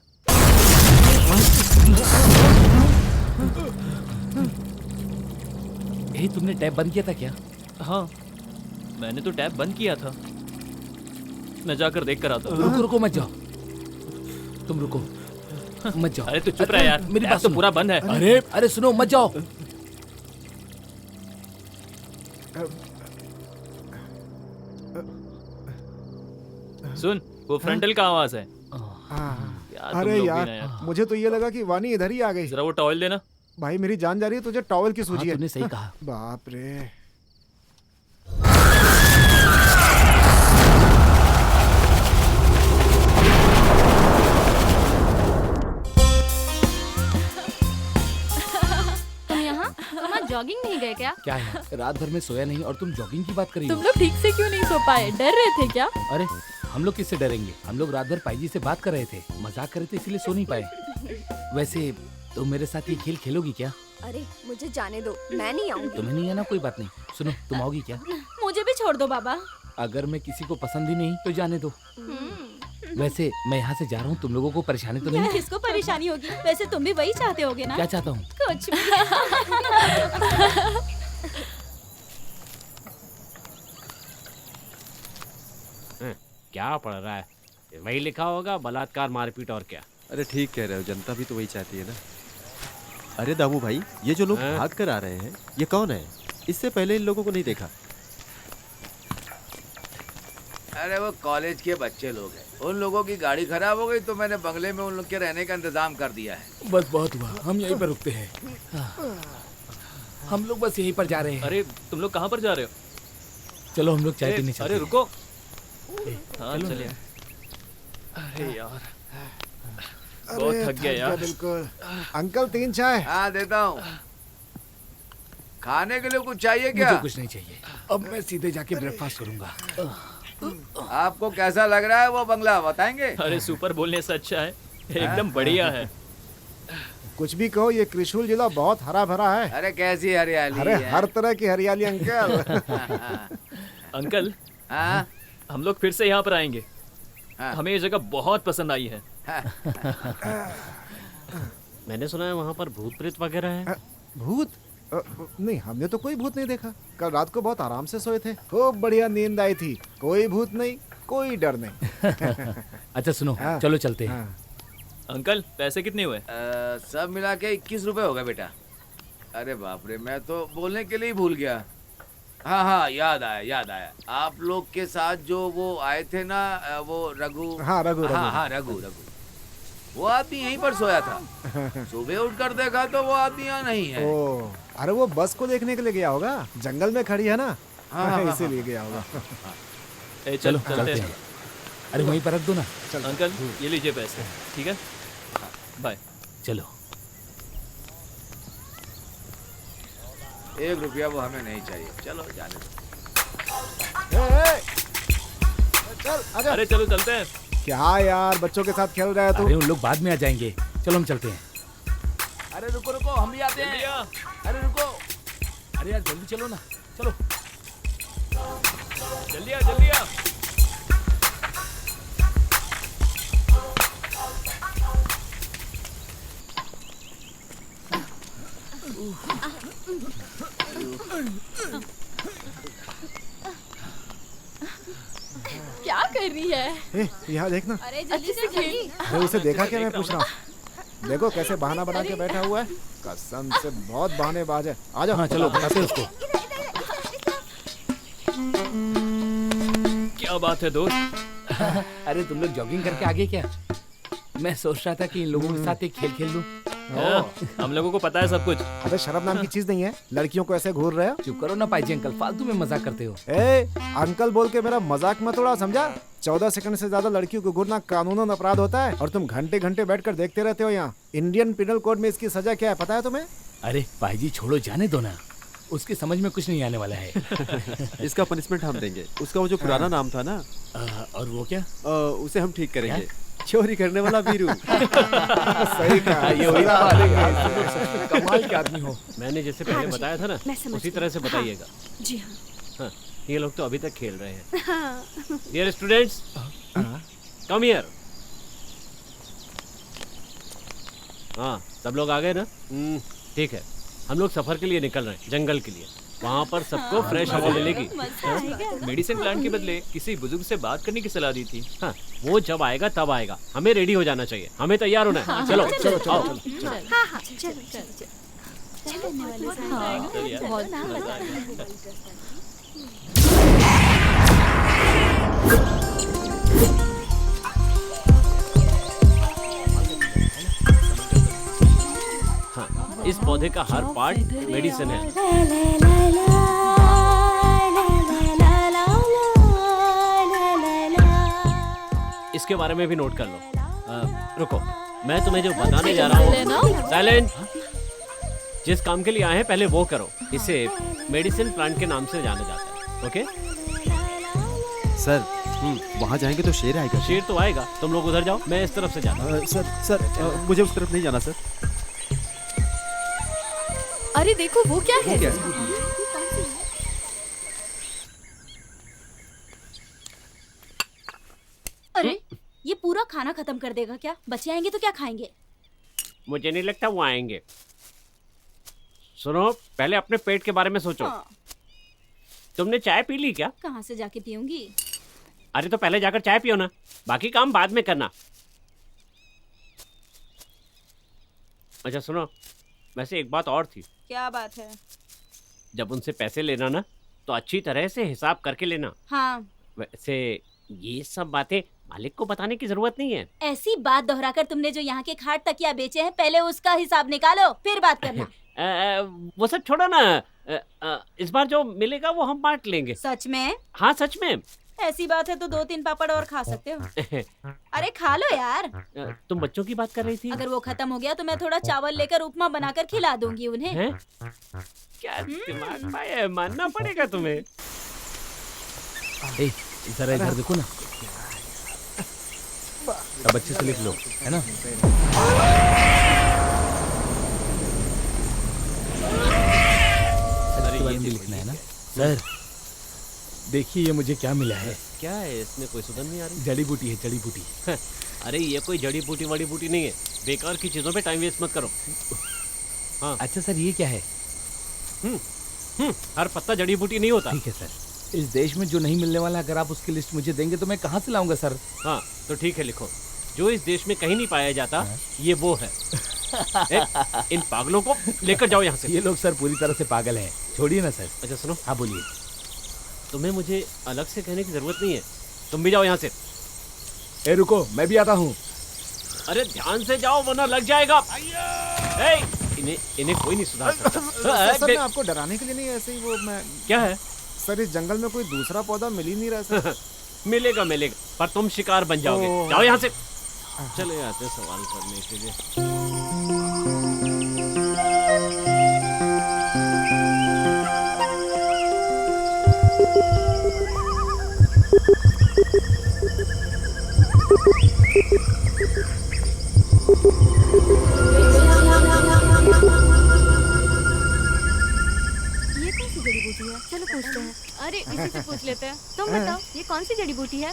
यही तुमने टैप बंद किया था क्या? हाँ, मैंने तो टैप बंद किया था। मैं जाकर देख कर आता हूँ। रुको रुको मत जाओ, तुम रुको मत जाओ। अरे तो चुप रह यार, मेरी बात तो सुनो। पूरा बंद है। अरे अरे सुनो, मत जाओ। सुन, वो फ्रंटल का आवाज है। अरे यार, मुझे तो ये लगा कि वानी इधर ही आ गई। जरा वो टॉवल देना। भाई मेरी जान जा रही है, तुझे टॉवल की सूझी है। तूने सही कहा। बाप रे। तुम यहाँ जॉगिंग नहीं गए क्या? क्या है, रात भर में सोया नहीं और तुम जॉगिंग की बात कर रही हो? तुम लोग ठीक से क्यों नहीं सो पाए? डर रहे थे क्या? अरे हम लोग किससे डरेंगे? हम लोग रात भर पाईजी से बात कर रहे थे, मजाक कर रहे थे, इसलिए सो नहीं पाए। वैसे तुम मेरे साथ ये खेल खेलोगी क्या? अरे मुझे जाने दो, मैं नहीं आऊंगी। तुम्हें नहीं आना कोई बात नहीं। सुनो, तुम आओगी क्या? मुझे भी छोड़ दो बाबा। अगर मैं किसी को पसंद ही नहीं तो जाने दो। वैसे मैं यहाँ से जा रहा हूँ, तुम लोगों को परेशानी तो नहीं? किसको परेशानी होगी? वैसे तुम भी वही चाहते होगे ना? क्या चाहता हूँ? कुछ भी। क्या पढ़ रहा है? वही लिखा होगा, बलात्कार, मारपीट और क्या। अरे ठीक कह रहे हो, जनता भी तो वही चाहती है ना। अरे दामू भाई, ये जो लोग हाँ? भाग कर आ रहे हैं, ये कौन है? इससे पहले इन लोगों को नहीं देखा। अरे वो कॉलेज के बच्चे लोग हैं। उन लोगों की गाड़ी खराब हो गई तो मैंने बंगले में उन लोग के रहने का इंतजाम कर दिया है। बस बहुत हुआ, हम यहीं पर रुकते हैं। हम लोग बस यहीं पर जा रहे हैं। अरे तुम लोग कहाँ पर जा रहे हो? चलो हम लोग चाय पीने चलते हैं। अरे रुको। हाँ चलो चलिए। अरे यार, बहुत थक गया यार। बिल्कुल। अंकल 3 चाय। हाँ देता हूँ। खाने के लिए कुछ चाहिए क्या? मुझे कुछ नहीं चाहिए, अब मैं सीधे जाके ब्रेकफास्ट करूंगा। आपको कैसा लग रहा है वो बंगला, बताएंगे? अरे सुपर बोलने से अच्छा है, एकदम बढ़िया है। कुछ भी कहो, ये त्रिशूल जिला बहुत हरा भरा है। अरे कैसी हरियाली अरे है। हर तरह की हरियाली अंकल। अंकल, हाँ? हम लोग फिर से यहाँ पर आएंगे। हाँ। हमें ये जगह बहुत पसंद आई है। मैंने सुना है वहाँ पर भूत प्रेत वगैरह है। भूत? नहीं, हमने तो कोई भूत नहीं देखा। कल रात को बहुत आराम से सोए थे, खूब बढ़िया नींद आई थी। कोई भूत नहीं, कोई डर नहीं। अच्छा सुनो, हाँ। चलो चलते हैं। हाँ। अंकल पैसे कितने हुए? सब मिला के 21 रुपए हो गए बेटा। अरे बाप रे, मैं तो बोलने के लिए ही भूल गया। हाँ हाँ, याद आया। आप लोग के साथ जो वो आए थे ना, वो रघु। हाँ रघु। हाँ रघु। वो आदमी यहीं पर सोया था। सुबह उठकर देखा तो वो आदमी यहाँ नहीं है। ओ, अरे वो बस को देखने के लिए गया होगा, जंगल में खड़ी है ना। हाँ, इसीलिए गया होगा। चलो चलते हैं। अरे वहीं पर रख दो ना। अंकल ये लीजिए पैसे, ठीक है? बाय। चलो। 1 रुपया वो हमें नहीं चाहिए। चलो जाने दो। चल आजा। अरे चलो चलते हैं। क्या यार, बच्चों के साथ खेल रहा है तू? अरे उन लोग बाद में आ जाएंगे, चलो हम चलते हैं। अरे रुको, हम भी आते हैं। अरे रुको। अरे यार जल्दी चलो ना, चलो। जल्दी आ। क्या कर रही है? यहाँ देखना। अरे जल्दी से खेल। अरे उसे देखा क्या? मैं पूछ रहा हूँ। देखो कैसे बहाना बना के बैठा हुआ है। कसम से बहुत बहानेबाज है। आ जाओ। हाँ चलो, बताते हैं उसको। क्या बात है दोस्त? अरे तुम लोग जॉगिंग करके आगे क्या? मैं सोच रहा था कि इन लोगों के साथ एक खेल खेल लूं। हम लोगों को पता है सब कुछ। अबे शर्म नाम की चीज नहीं है, लड़कियों को ऐसे घूर रहे हो। चुप करो ना पाईजी अंकल, फालतू में मजाक करते हो। अंकल बोल के मेरा मजाक मत उड़ा, समझा? 14 सेकंड से ज्यादा लड़कियों को घूरना कानूनन अपराध होता है और तुम घंटे घंटे बैठकर देखते रहते हो यहाँ। इंडियन पिनल कोड में इसकी सजा क्या है पता है तुम्हें? अरे पाईजी छोड़ो, जाने दो ना, उसकी समझ में कुछ नहीं आने वाला है। इसका पनिशमेंट हम देंगे। उसका वो जो पुराना नाम था ना, और वो क्या? उसे हम ठीक करेंगे। चोरी करने वाला वीरू। सही कहा। ये वही बात है यार, तुम लोग सच में कमाल के आदमी हो। मैंने जैसे पहले बताया था ना, मैं समझ उसी गई। तरह से हाँ, बताइएगा। जी हाँ। हाँ, ये लोग तो अभी तक खेल रहे हैं। हाँ। Dear students, come here. हाँ, सब लोग आ गए ना? ठीक है, हम लोग सफर के लिए निकल रहे हैं, जंगल के लिए। वहाँ पर सबको फ्रेश हवा मिलेगी। मेडिसिन प्लांट के बदले किसी बुजुर्ग से बात करने की सलाह दी थी। हाँ, वो जब आएगा तब आएगा, हमें रेडी हो जाना चाहिए, हमें तैयार होना है। चलो चलो चलो आओ। चलो। हाँ हाँ चलो चलो हाँ, इस पौधे का हर पार्ट मेडिसिन है। इसके बारे में भी नोट कर लो। रुको, मैं तुम्हें जो बताने जा रहा हूँ, साइलेंट। जिस काम के लिए आए हैं पहले वो करो। इसे मेडिसिन प्लांट के नाम से जाना जाता है। ओके सर, वहाँ जाएंगे तो शेर आएगा। शेर तो आएगा, तुम लोग उधर जाओ, मैं इस तरफ से जाता हूँ। सर, मुझे उस तरफ नहीं जाना सर। अरे देखो वो क्या है? क्या? अरे ये पूरा खाना खत्म कर देगा क्या? बच्चे आएंगे तो क्या खाएंगे? मुझे नहीं लगता वो आएंगे। सुनो, पहले अपने पेट के बारे में सोचो। हाँ। तुमने चाय पी ली क्या? कहाँ से जाके पीऊंगी? अरे तो पहले जाकर चाय पियो ना, बाकी काम बाद में करना। अच्छा सुनो, वैसे एक बात और थी। क्या बात है? जब उनसे पैसे लेना ना, तो अच्छी तरह से हिसाब करके लेना। हाँ। वैसे ये सब बातें मालिक को बताने की जरूरत नहीं है। ऐसी बात दोहराकर तुमने जो यहाँ के खाट तकिया बेचे हैं, पहले उसका हिसाब निकालो, फिर बात करना। वो सब छोड़ो ना। इस बार जो मिलेगा वो हम बांट लेंगे। सच में? हाँ सच में। ऐसी बात है तो 2-3 पापड़ और खा सकते हो। अरे खा लो यार। तुम बच्चों की बात कर रही थी? अगर वो खत्म हो गया तो मैं थोड़ा चावल लेकर उपमा बनाकर खिला दूंगी उन्हें। हैं? क्या दिमाग पाया है, मानना पड़ेगा तुम्हें। जरा इधर देखो ना, अब अच्छे से लिख लो, है ना? अरे ये लिखना है ना सर। देखिए ये मुझे क्या मिला है। क्या है इसमें? कोई सुगंध नहीं आ रही। जड़ी बूटी है, जड़ी बूटी। अरे ये कोई जड़ी बूटी वड़ी बूटी नहीं है, बेकार की चीजों पे टाइम वेस्ट मत करो। हाँ। अच्छा सर, ये क्या है? हर पत्ता जड़ी बूटी नहीं होता। ठीक है सर, इस देश में जो नहीं मिलने वाला, अगर आप उसकी लिस्ट मुझे देंगे तो मैं कहाँ से लाऊंगा सर? हाँ तो ठीक है, लिखो। जो इस देश में कहीं नहीं पाया जाता, ये वो है। इन पागलों को लेकर जाओ यहाँ से। ये लोग सर पूरी तरह से पागल हैं, छोड़िए ना सर। अच्छा सुनो। हाँ बोलिए। तुम्हें मुझे अलग से कहने की जरूरत नहीं है, तुम भी जाओ यहाँ से। ए रुको, मैं भी आता हूँ। अरे ध्यान से जाओ वरना लग जाएगा। इन्हें कोई नहीं सुधार सकता। सर मैं आपको डराने के लिए नहीं, ऐसे ही वो मैं। क्या है सर? इस जंगल में कोई दूसरा पौधा मिल ही नहीं रहा सर। मिलेगा मिलेगा, पर तुम शिकार बन जाओगे। जाओ यहाँ से। चले आते सवाल करने के लिए। ये कौन सी जड़ी बूटी है? चलो पूछते हैं। अरे इसी से पूछ लेते हैं। तुम बताओ, ये कौन सी जड़ी बूटी है?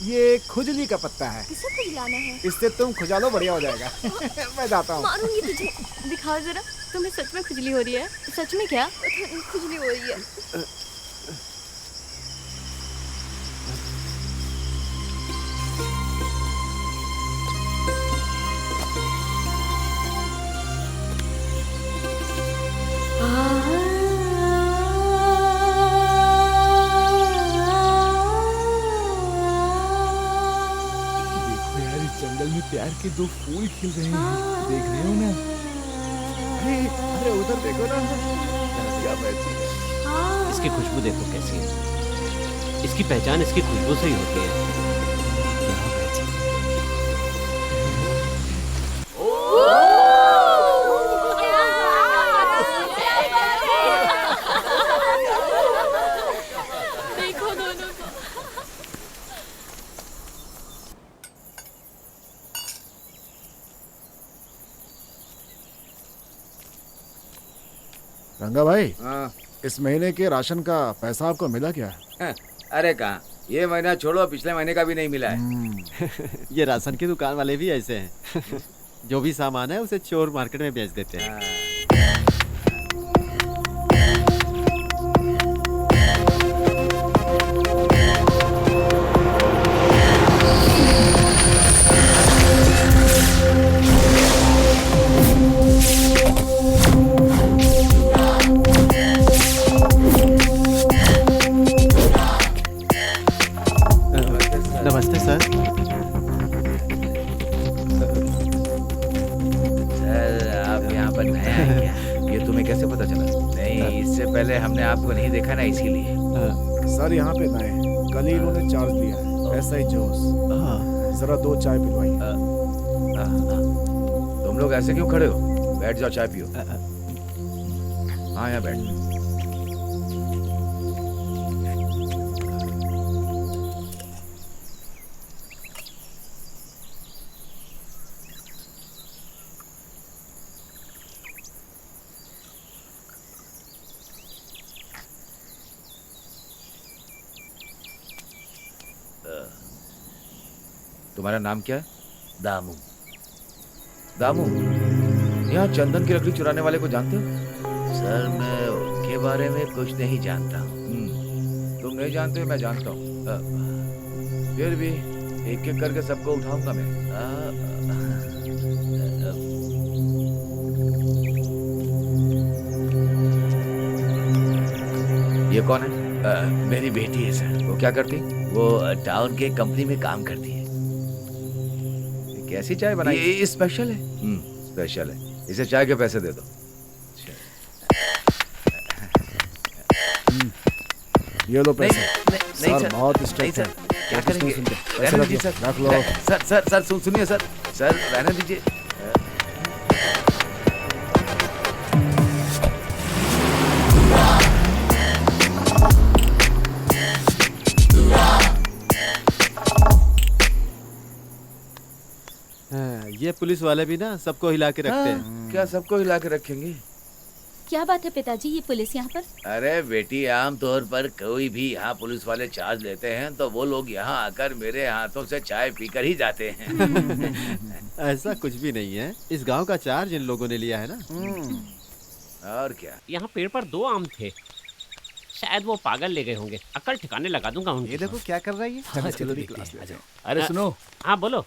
ये खुजली का पत्ता है। किसे खुजलाना है? इससे तुम खुजा लो, बढ़िया हो जाएगा। मैं जाता हूँ। मारूंगी तुझे। दिखाओ जरा, तुम्हें सच में खुजली हो रही है? सच में क्या? खुजली हो रही है। देखो यार, इस जंगल में प्यार के 2 फूल खिल रहे हैं, देख रहे हो ना? अरे उधर देखो ना, क्या बैठी है। इसकी खुशबू देखो कैसी है। इसकी पहचान इसकी खुशबू से ही होती है। यहाँ बैठी है। देखो दोनों को। रंगा भाई, हाँ। इस महीने के राशन का पैसा आपको मिला क्या? अरे कहाँ, ये महीना छोड़ो, पिछले महीने का भी नहीं मिला है। ये राशन की दुकान वाले भी ऐसे हैं। जो भी सामान है उसे चोर मार्केट में बेच देते हैं। नमस्ते सर। सर आप यहाँ पर नए हैं क्या? ये तुम्हें कैसे पता चला? नहीं, इससे पहले हमने आपको नहीं देखा ना, इसीलिए। सर यहाँ पे नए हैं। कल ही इन्होंने चार्ज दिया है। ऐसा ही जोश। जरा 2 चाय पिलवाइए। तुम लोग ऐसे क्यों खड़े हो? बैठ जाओ, चाय पियो। हाँ, यहाँ बैठ। तुम्हारा नाम क्या है? दामू। दामू, यहाँ चंदन की लकड़ी चुराने वाले को जानते हो? सर मैं उनके बारे में कुछ नहीं जानता हूँ। तुम नहीं जानते, मैं जानता हूँ। फिर भी एक एक करके सबको उठाऊंगा मैं। ये कौन है? मेरी बेटी है सर। वो क्या करती? वो टाउन के कंपनी में काम करती है। कैसी चाय बनाई? ये स्पेशल है। स्पेशल है। इसे चाय के पैसे दे दो। ये लो पैसे। नहीं सर बहुत स्ट्रिक्ट है। क्या करेंगे? पैसे रखिए, रख लो। सर सुनिए सर, रहने दीजिए। ये पुलिस वाले भी ना सबको हिला के रखते हैं। क्या सबको हिला के रखेंगे? क्या बात है पिताजी, ये पुलिस यहाँ पर? अरे बेटी, आमतौर पर कोई भी यहाँ पुलिस वाले चार्ज लेते हैं तो वो लोग यहाँ आकर मेरे हाथों से चाय पीकर ही जाते हैं। ऐसा कुछ भी नहीं है। इस गांव का चार्ज इन लोगों ने लिया है ना। और क्या? यहाँ पेड़ पर 2 आम थे, शायद वो पागल ले गए होंगे। अकल ठिकाने लगा दूंगा उनको। ये देखो क्या कर रही है। चलो क्लास ले जाओ। अरे सुनो। हाँ बोलो।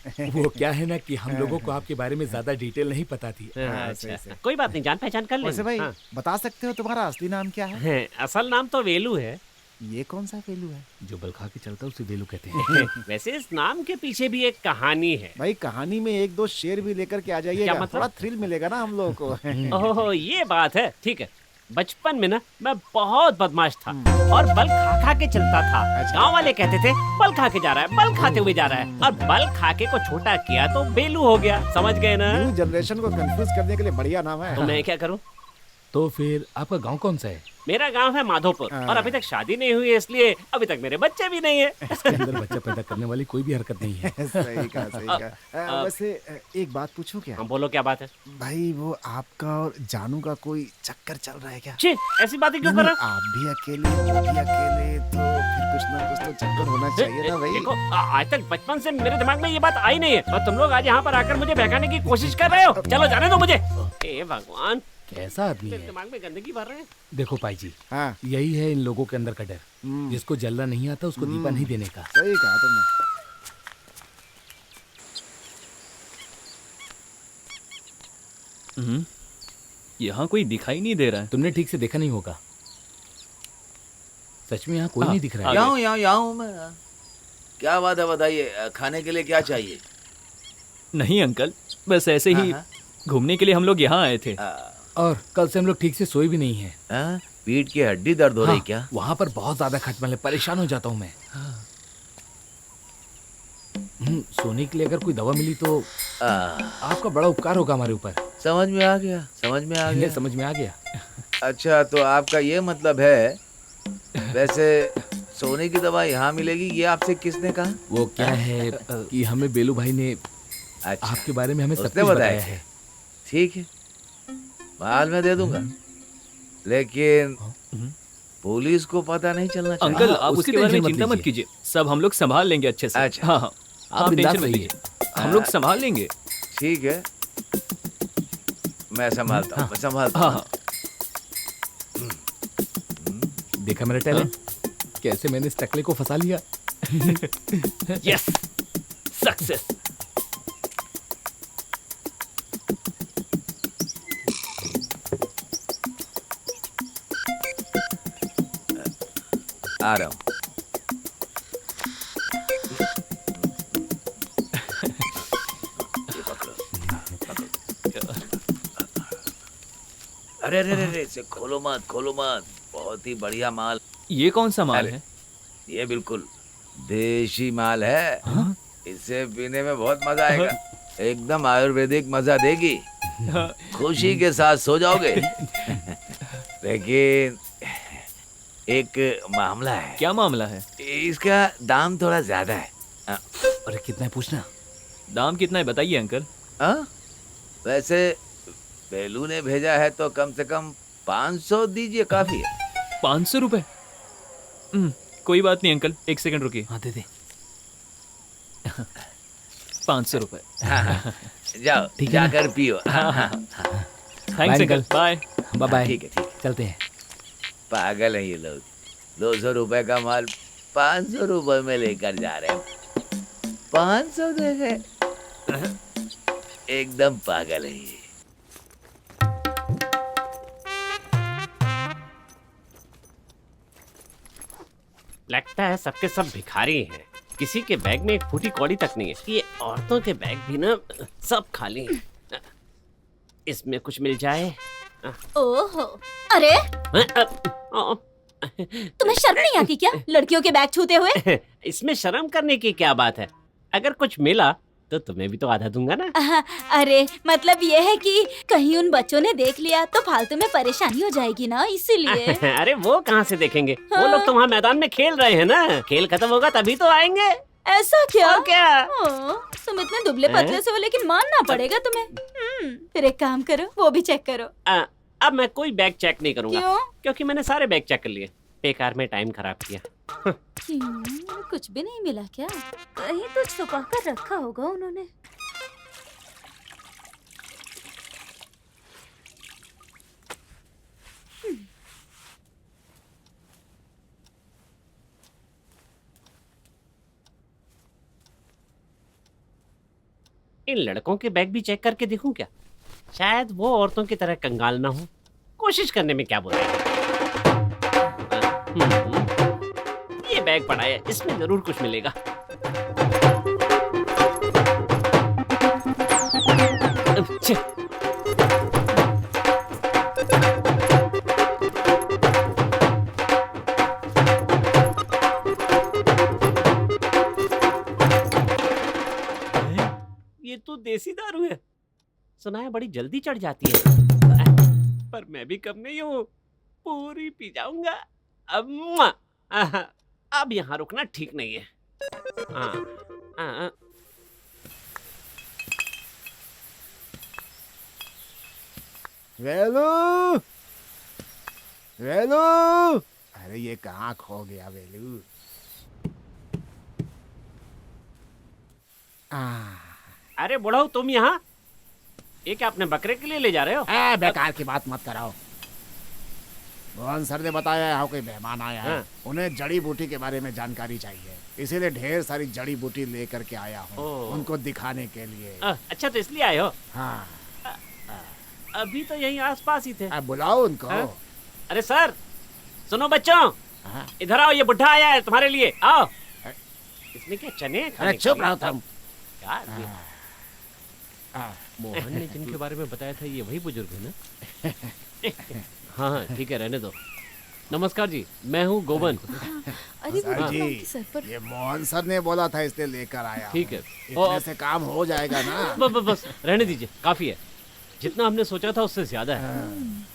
वो क्या है ना कि हम लोगों को आपके बारे में ज्यादा डिटेल नहीं पता थी। अच्छा, कोई बात नहीं, जान पहचान कर लेंगे। वैसे भाई हाँ। बता सकते हो तुम्हारा असली नाम क्या है? असल नाम तो वेलू है। ये कौन सा वेलू है? जो बल खा के चलता है उसे वेलू कहते हैं। वैसे इस नाम के पीछे भी एक कहानी है। भाई कहानी में 1 2 शेर भी लेकर के आ जाइएगा। मतलब? थोड़ा थ्रिल मिलेगा ना हम लोगों को। ओहो, ये बात है। ठीक है। बचपन में ना मैं बहुत बदमाश था और बल खा खा के चलता था। गांव वाले कहते थे बल खा के जा रहा है, बल खाते हुए जा रहा है। और बल खा के को छोटा किया तो बेलू हो गया। समझ गए ना? न्यू जनरेशन को कंफ्यूज करने के लिए बढ़िया नाम है। तो मैं क्या करूं? तो फिर आपका गांव कौन सा है? मेरा गांव है माधोपुर और अभी तक शादी नहीं हुई है, इसलिए अभी तक मेरे बच्चे भी नहीं है। इसके अंदर बच्चा पैदा करने वाली कोई भी हरकत नहीं है। सही कहा। वैसे एक बात पूछूं क्या? हाँ बोलो, क्या बात है? भाई वो आपका और जानू का कोई चक्कर चल रहा है क्या? छी, ऐसी बातें क्यों कर रहे हो? आप भी अकेले, वो भी अकेले, तो फिर कुछ ना कुछ तो चक्कर होना चाहिए ना भाई। देखो, आज तक बचपन से मेरे दिमाग में ये बात आई नहीं है और तुम लोग आज यहाँ पर आकर मुझे बहकाने की कोशिश कर रहे हो। चलो जाने दो मुझे। हे भगवान, कैसा आदमी मेरे है। दिमाग में गंदगी भर रहे हैं। देखो पाई जी, हाँ यही है इन लोगों के अंदर का डर। जिसको जलना नहीं आता उसको दीपा नहीं देने का। सही कहा तुमने। यहाँ कोई दिखाई नहीं दे रहा है। तुमने ठीक से देखा नहीं होगा। सच में यहाँ कोई नहीं दिख रहा है। यहाँ हूँ मैं। क्या बात है, बताइए। खाने के लिए क्या चाहिए? नहीं अंकल, बस ऐसे ही घूमने के लिए हम लोग यहाँ आए थे। और कल से हम लोग ठीक से सोए भी नहीं है। पीठ की हड्डी दर्द हो रही क्या? वहाँ पर बहुत ज्यादा खटमल है, परेशान हो जाता हूँ मैं। सोने के लिए अगर कोई दवा मिली तो आपका बड़ा उपकार होगा हमारे ऊपर। समझ में आ गया, समझ में आ गया, समझ में आ गया। अच्छा, तो आपका ये मतलब है। वैसे सोने की दवा यहाँ मिलेगी, ये आपसे किसने कहा? वो क्या है कि हमें बेलू भाई ने आपके बारे में हमें सब कुछ बताया है। ठीक है, माल मैं दे दूंगा, लेकिन पुलिस को पता नहीं चलना चाहिए। अंकल आप उसकी उसके बारे में टेंशन मत चिंता मत लीजिए। कीजिए, सब हम लोग संभाल लेंगे अच्छे से। अच्छा। हाँ हाँ, आप बिंदास टेंशन मत रहिए। लीजिए, हम लोग संभाल लेंगे। ठीक है, मैं संभालता हूँ, मैं संभालता हाँ हूँ। हाँ, देखा मेरा टैलेंट, कैसे मैंने इस टकले को फंसा लिया। Yes, success. आ रहा हूँ। ये पकड़ो, पकड़ो। अरे अरे अरे, इसे खोलो मत, खोलो मत। बहुत ही बढ़िया माल। ये कौन सा माल अरे, है? ये बिल्कुल देशी माल है। इसे पीने में बहुत मजा आएगा, एकदम आयुर्वेदिक मजा देगी। खुशी के साथ सो जाओगे। लेकिन एक मामला है। क्या मामला है? इसका दाम थोड़ा ज्यादा है। अरे कितना है पूछना। दाम कितना है बताइए अंकल। वैसे बेलू ने भेजा है तो कम से कम 500 दीजिए, काफी है। 500 रुपए? कोई बात नहीं अंकल, एक सेकंड रुकिए। हाँ दे दे। 500 रुपए। जाओ, ठीक है ना? जाकर पियो। Thanks uncle, bye. Bye bye. ठीक है, ठीक है। चलते हैं। पागल है ये लोग, 200 रुपए का माल 500 रुपए में लेकर जा रहे हैं। 500 दे गए। एकदम पागल है ये। लगता है सबके सब भिखारी हैं। किसी के बैग में एक फूटी कौड़ी तक नहीं है। ये औरतों के बैग भी ना सब खाली हैं। इसमें कुछ मिल जाए। ओहो, अरे तुम्हें शर्म नहीं आती क्या लड़कियों के बैग छूते हुए? इसमें शर्म करने की क्या बात है? अगर कुछ मिला तो तुम्हें भी तो आधा दूंगा ना। अरे मतलब ये है कि कहीं उन बच्चों ने देख लिया तो फालतू में परेशानी हो जाएगी ना, इसीलिए। अरे वो कहाँ से देखेंगे? वो लोग तो वहाँ मैदान में खेल रहे हैं ना। खेल खत्म होगा तभी तो आएंगे। ऐसा क्या? और क्या? तुम इतने दुबले पतले से हो, लेकिन मानना पड़ेगा तुम्हें। फिर एक काम करो, वो भी चेक करो। अब मैं कोई बैग चेक नहीं करूंगा। क्यों? क्योंकि मैंने सारे बैग चेक कर लिए। बेकार में टाइम खराब किया। कुछ भी नहीं मिला क्या? कहीं तो छुपा कर रखा होगा उन्होंने। इन लड़कों के बैग भी चेक करके देखूं क्या? शायद वो औरतों की तरह कंगाल ना हो। कोशिश करने में क्या बुराई है? ये बैग पड़ा है, इसमें जरूर कुछ मिलेगा। छे। ये तो देसी दारू है। सुना है बड़ी जल्दी चढ़ जाती है, पर मैं भी कम नहीं हूँ, पूरी पी जाऊंगा। अब यहाँ रुकना ठीक नहीं है। वेलू, वेलू, अरे ये कहाँ खो गया वेलू? अरे बुढ़ाऊ, तुम यहाँ? ये क्या अपने बकरे के लिए ले जा रहे हो? बेकार की बात मत कराओ। मोहन सर ने बताया यहाँ कोई मेहमान आया है। उन्हें जड़ी बूटी के बारे में जानकारी चाहिए, इसीलिए ढेर सारी जड़ी बूटी लेकर के आया हूँ उनको दिखाने के लिए। अच्छा, तो इसलिए आए हो? हाँ। अभी तो यहीं आसपास ही थे। बुलाओ उनको। अरे सर, सुनो बच्चों, इधर आओ, ये बुढ़ा आया है तुम्हारे लिए। आओ। इसमें क्या चने? अरे चुप रहो तुम। मोहन ने जिनके बारे में बताया था ये वही बुजुर्ग है ना? हाँ ठीक है, रहने दो। नमस्कार जी, मैं हूँ गोबन। अरे जी, ये मोहन सर ने बोला था इसलिए लेकर आया। ठीक है, इतने से काम हो जाएगा ना? बस रहने दीजिए, काफी है। जितना हमने सोचा था उससे ज्यादा है।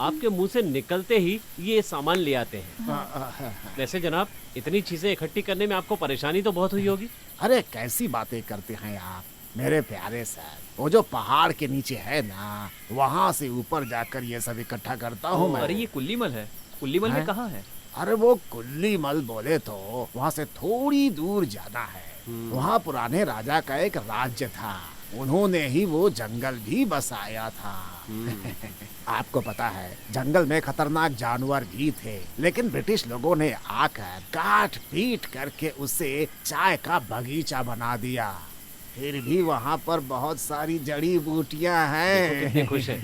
आपके मुंह से निकलते ही ये सामान ले आते हैं। वैसे जनाब, इतनी चीजें इकट्ठी करने में आपको परेशानी तो बहुत हुई होगी। अरे कैसी बातें करते हैं आप? मेरे प्यारे सर, वो जो पहाड़ के नीचे है ना, वहाँ से ऊपर जाकर ये सब इकट्ठा करता हूँ मैं। अरे ये कुल्लीमल है। कुल्लीमल में कहाँ है? अरे वो कुल्लीमल बोले तो वहाँ से थोड़ी दूर जाना है। वहाँ पुराने राजा का एक राज्य था, उन्होंने ही वो जंगल भी बसाया था। आपको पता है जंगल में खतरनाक जानवर भी थे, लेकिन ब्रिटिश लोगों ने आकर काट पीट करके उसे चाय का बगीचा बना दिया। फिर भी वहाँ पर बहुत सारी जड़ी बूटियाँ हैं। कितने खुश है।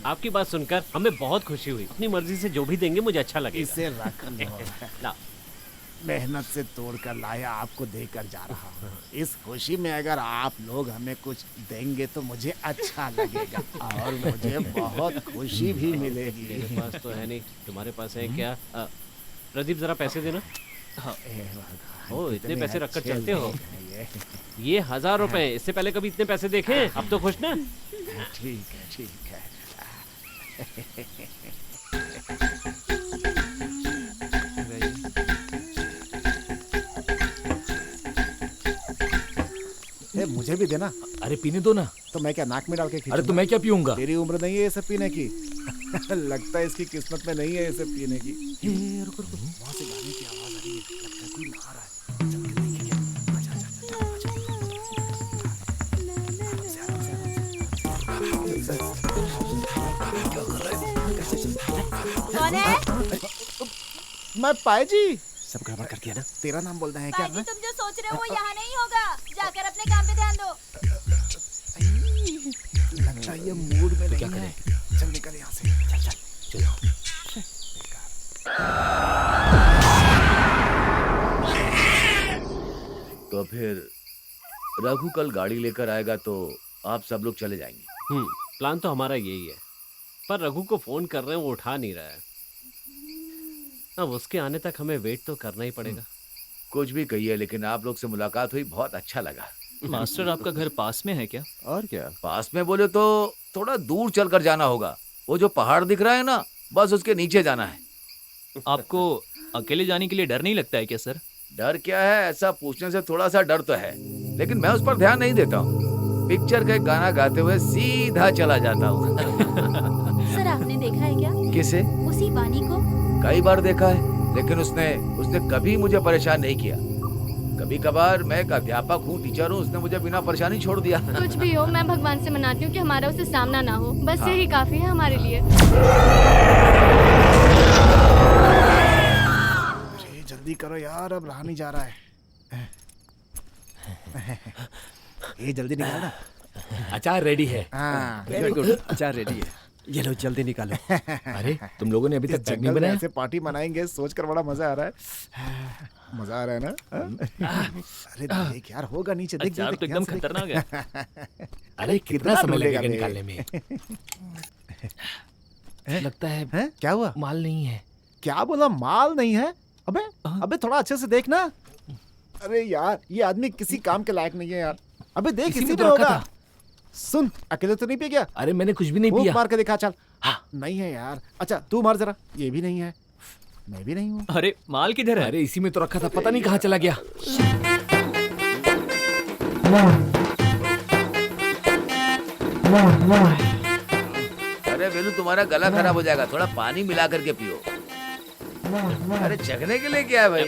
आपकी बात सुनकर हमें बहुत खुशी हुई। अपनी मर्जी से जो भी देंगे मुझे अच्छा लगेगा। इसे रख लो। मेहनत से तोड़ कर लाया, आपको देकर जा रहा हूँ। इस खुशी में अगर आप लोग हमें कुछ देंगे तो मुझे अच्छा लगेगा और मुझे बहुत खुशी भी मिलेगी। मेरे पास तो है नहीं, तुम्हारे पास है क्या? प्रदीप जरा पैसे देना। हाँ। ओ, इतने पैसे रखकर चलते हो? ये 1000 रुपए, इससे पहले कभी इतने पैसे देखे? अब तो खुश ना? ठीक है, ठीक है। मुझे भी देना। अरे पीने दो ना। तो मैं क्या नाक में डाल के खींचूंगा? अरे तो मैं क्या पीऊंगा? तेरी उम्र नहीं है ये सब पीने की। लगता है इसकी किस्मत में नहीं है ये सब पीने की। रुको रुको, वहाँ से गाने की आवाज आ रही है, लगता है कोई नहा रहा है। चल के देखें क्या? आजा आजा। कौन है? मैं पाए जी। सब गड़बड़ कर दिया ना? तेरा नाम बोलना है क्या? तुम जो सोच रहे हो वो यहाँ नहीं होगा, जाकर अपने काम पे ध्यान दो। लगता है ये मूड में नहीं है। चल निकल यहाँ से। चल चलो। तो फिर रघु कल गाड़ी लेकर आएगा तो आप सब लोग चले जाएंगे। प्लान तो हमारा यही है, पर रघु को फोन कर रहे हैं, वो उठा नहीं रहा है। अब उसके आने तक हमें वेट तो करना ही पड़ेगा। कुछ भी कहिए, लेकिन आप लोग से मुलाकात हुई, बहुत अच्छा लगा। मास्टर आपका घर पास में है क्या? और क्या? पास में बोले तो थोड़ा दूर चलकर जाना होगा। वो जो पहाड़ दिख रहा है ना, बस उसके नीचे जाना है। आपको अकेले जाने के लिए डर नहीं लगता है क्या सर? डर क्या है, ऐसा पूछने से थोड़ा सा डर तो है, लेकिन मैं उस पर ध्यान नहीं देता हूँ। पिक्चर का एक गाना गाते हुए सीधा चला जाता हूँ। सर आपने देखा है क्या? किसे? उसी वानी को। कई बार देखा है, लेकिन उसने कभी मुझे परेशान नहीं किया। कभी कभार मैं एक अध्यापक हूँ, टीचर हूँ, उसने मुझे बिना परेशानी छोड़ दिया। कुछ भी हो, मैं भगवान से मनाती हूँ कि हमारा उससे सामना ना हो, बस यही काफी है हमारे लिए। जल्दी करो यार, अब रहा नहीं जा रहा है। ये जल्दी निकालना। अचार रेडी है। वेरी गुड, अचार रेडी है। ये लो जल्दी निकालो। अरे तुम लोगों ने अभी तक चटनी बनाई? ऐसे पार्टी मनाएंगे सोचकर बड़ा मजा आ रहा है। मजा आ रहा है ना? अरे देख यार, होगा नीचे, देख अचार तो एकदम खतरनाक है। अरे कितना समय लगेगा निकालने में? लगता है क्या हुआ? माल नहीं है। क्या बोला? माल नहीं है? अबे थोड़ा अच्छे से देख ना। अरे यार, ये आदमी किसी काम के लायक नहीं है यार। अबे देख, इसी में होगा। सुन, अकेले तो नहीं पी गया? अरे मैंने कुछ भी नहीं पिया। मार के दिखा चल। हाँ, नहीं है यार। अच्छा तू मार जरा। ये भी नहीं है। मैं भी नहीं हूँ। अरे माल किधर है? अरे इसी में तो रखा था, पता नहीं कहाँ चला गया। अरे वेलू, तुम्हारा गला खराब हो जाएगा, थोड़ा पानी मिला करके पियो। अरे चखने के लिए क्या है भाई?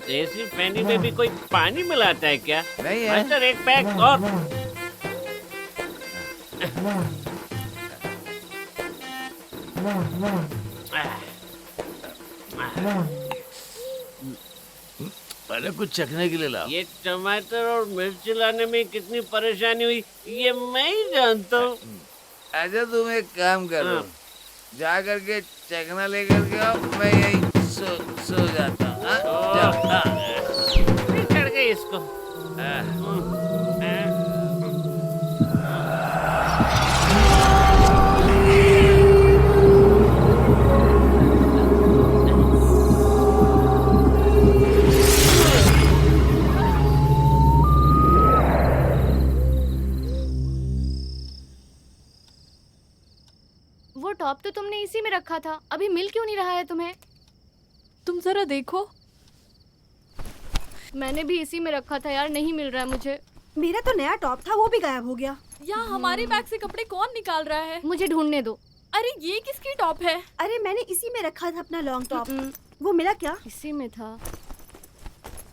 देसी पानी में भी कोई पानी मिलाता है क्या? नहीं है। मास्टर एक पैक और। अरे कुछ चखने के लिए ला। ये टमाटर और मिर्च लाने में कितनी परेशानी हुई ये मैं ही जानता हूँ। अच्छा तुम एक काम करो, जा करके चखना लेकर के आओ, मैं यही सो जाता हूँ। चढ़ गई इसको। वो टॉप तो तुमने इसी में रखा था, अभी मिल क्यों नहीं रहा है तुम्हें? तुम जरा देखो। मैंने भी इसी में रखा था यार, नहीं मिल रहा है मुझे। मेरा तो नया टॉप था, वो भी गायब हो गया। यहाँ हमारे बैग से कपड़े कौन निकाल रहा है? मुझे ढूंढने दो। अरे ये किसकी टॉप है? अरे मैंने इसी में रखा था अपना लॉन्ग टॉप। वो मिला क्या? इसी में था।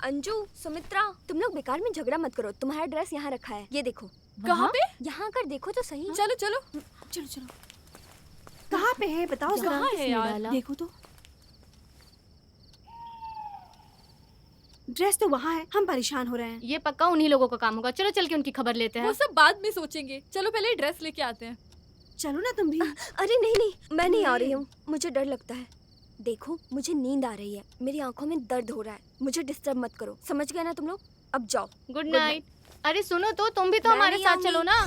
अंजू, सुमित्रा, तुम लोग बेकार में झगड़ा मत करो। तुम्हारा ड्रेस यहाँ रखा है, ये देखो। कहाँ पे? यहाँ कर देखो तो सही। चलो चलो चलो चलो। कहाँ पे है बताओ जरा। कहाँ है यार? देखो तो। ड्रेस तो वहाँ है, हम परेशान हो रहे हैं। ये पक्का उन्हीं लोगों का काम होगा। चलो चल के उनकी खबर लेते हैं। वो सब बाद में सोचेंगे। चलो पहले ड्रेस लेके आते हैं। चलो ना तुम भी। अरे नहीं नहीं, मैं नहीं आ रही हूँ, मुझे डर लगता है। देखो मुझे नींद आ रही है, मेरी आंखों में दर्द हो रहा है, मुझे डिस्टर्ब मत करो, समझ गए ना तुम लोग? अब जाओ। Good night. अरे सुनो तो, तुम भी तो हमारे साथ चलो ना।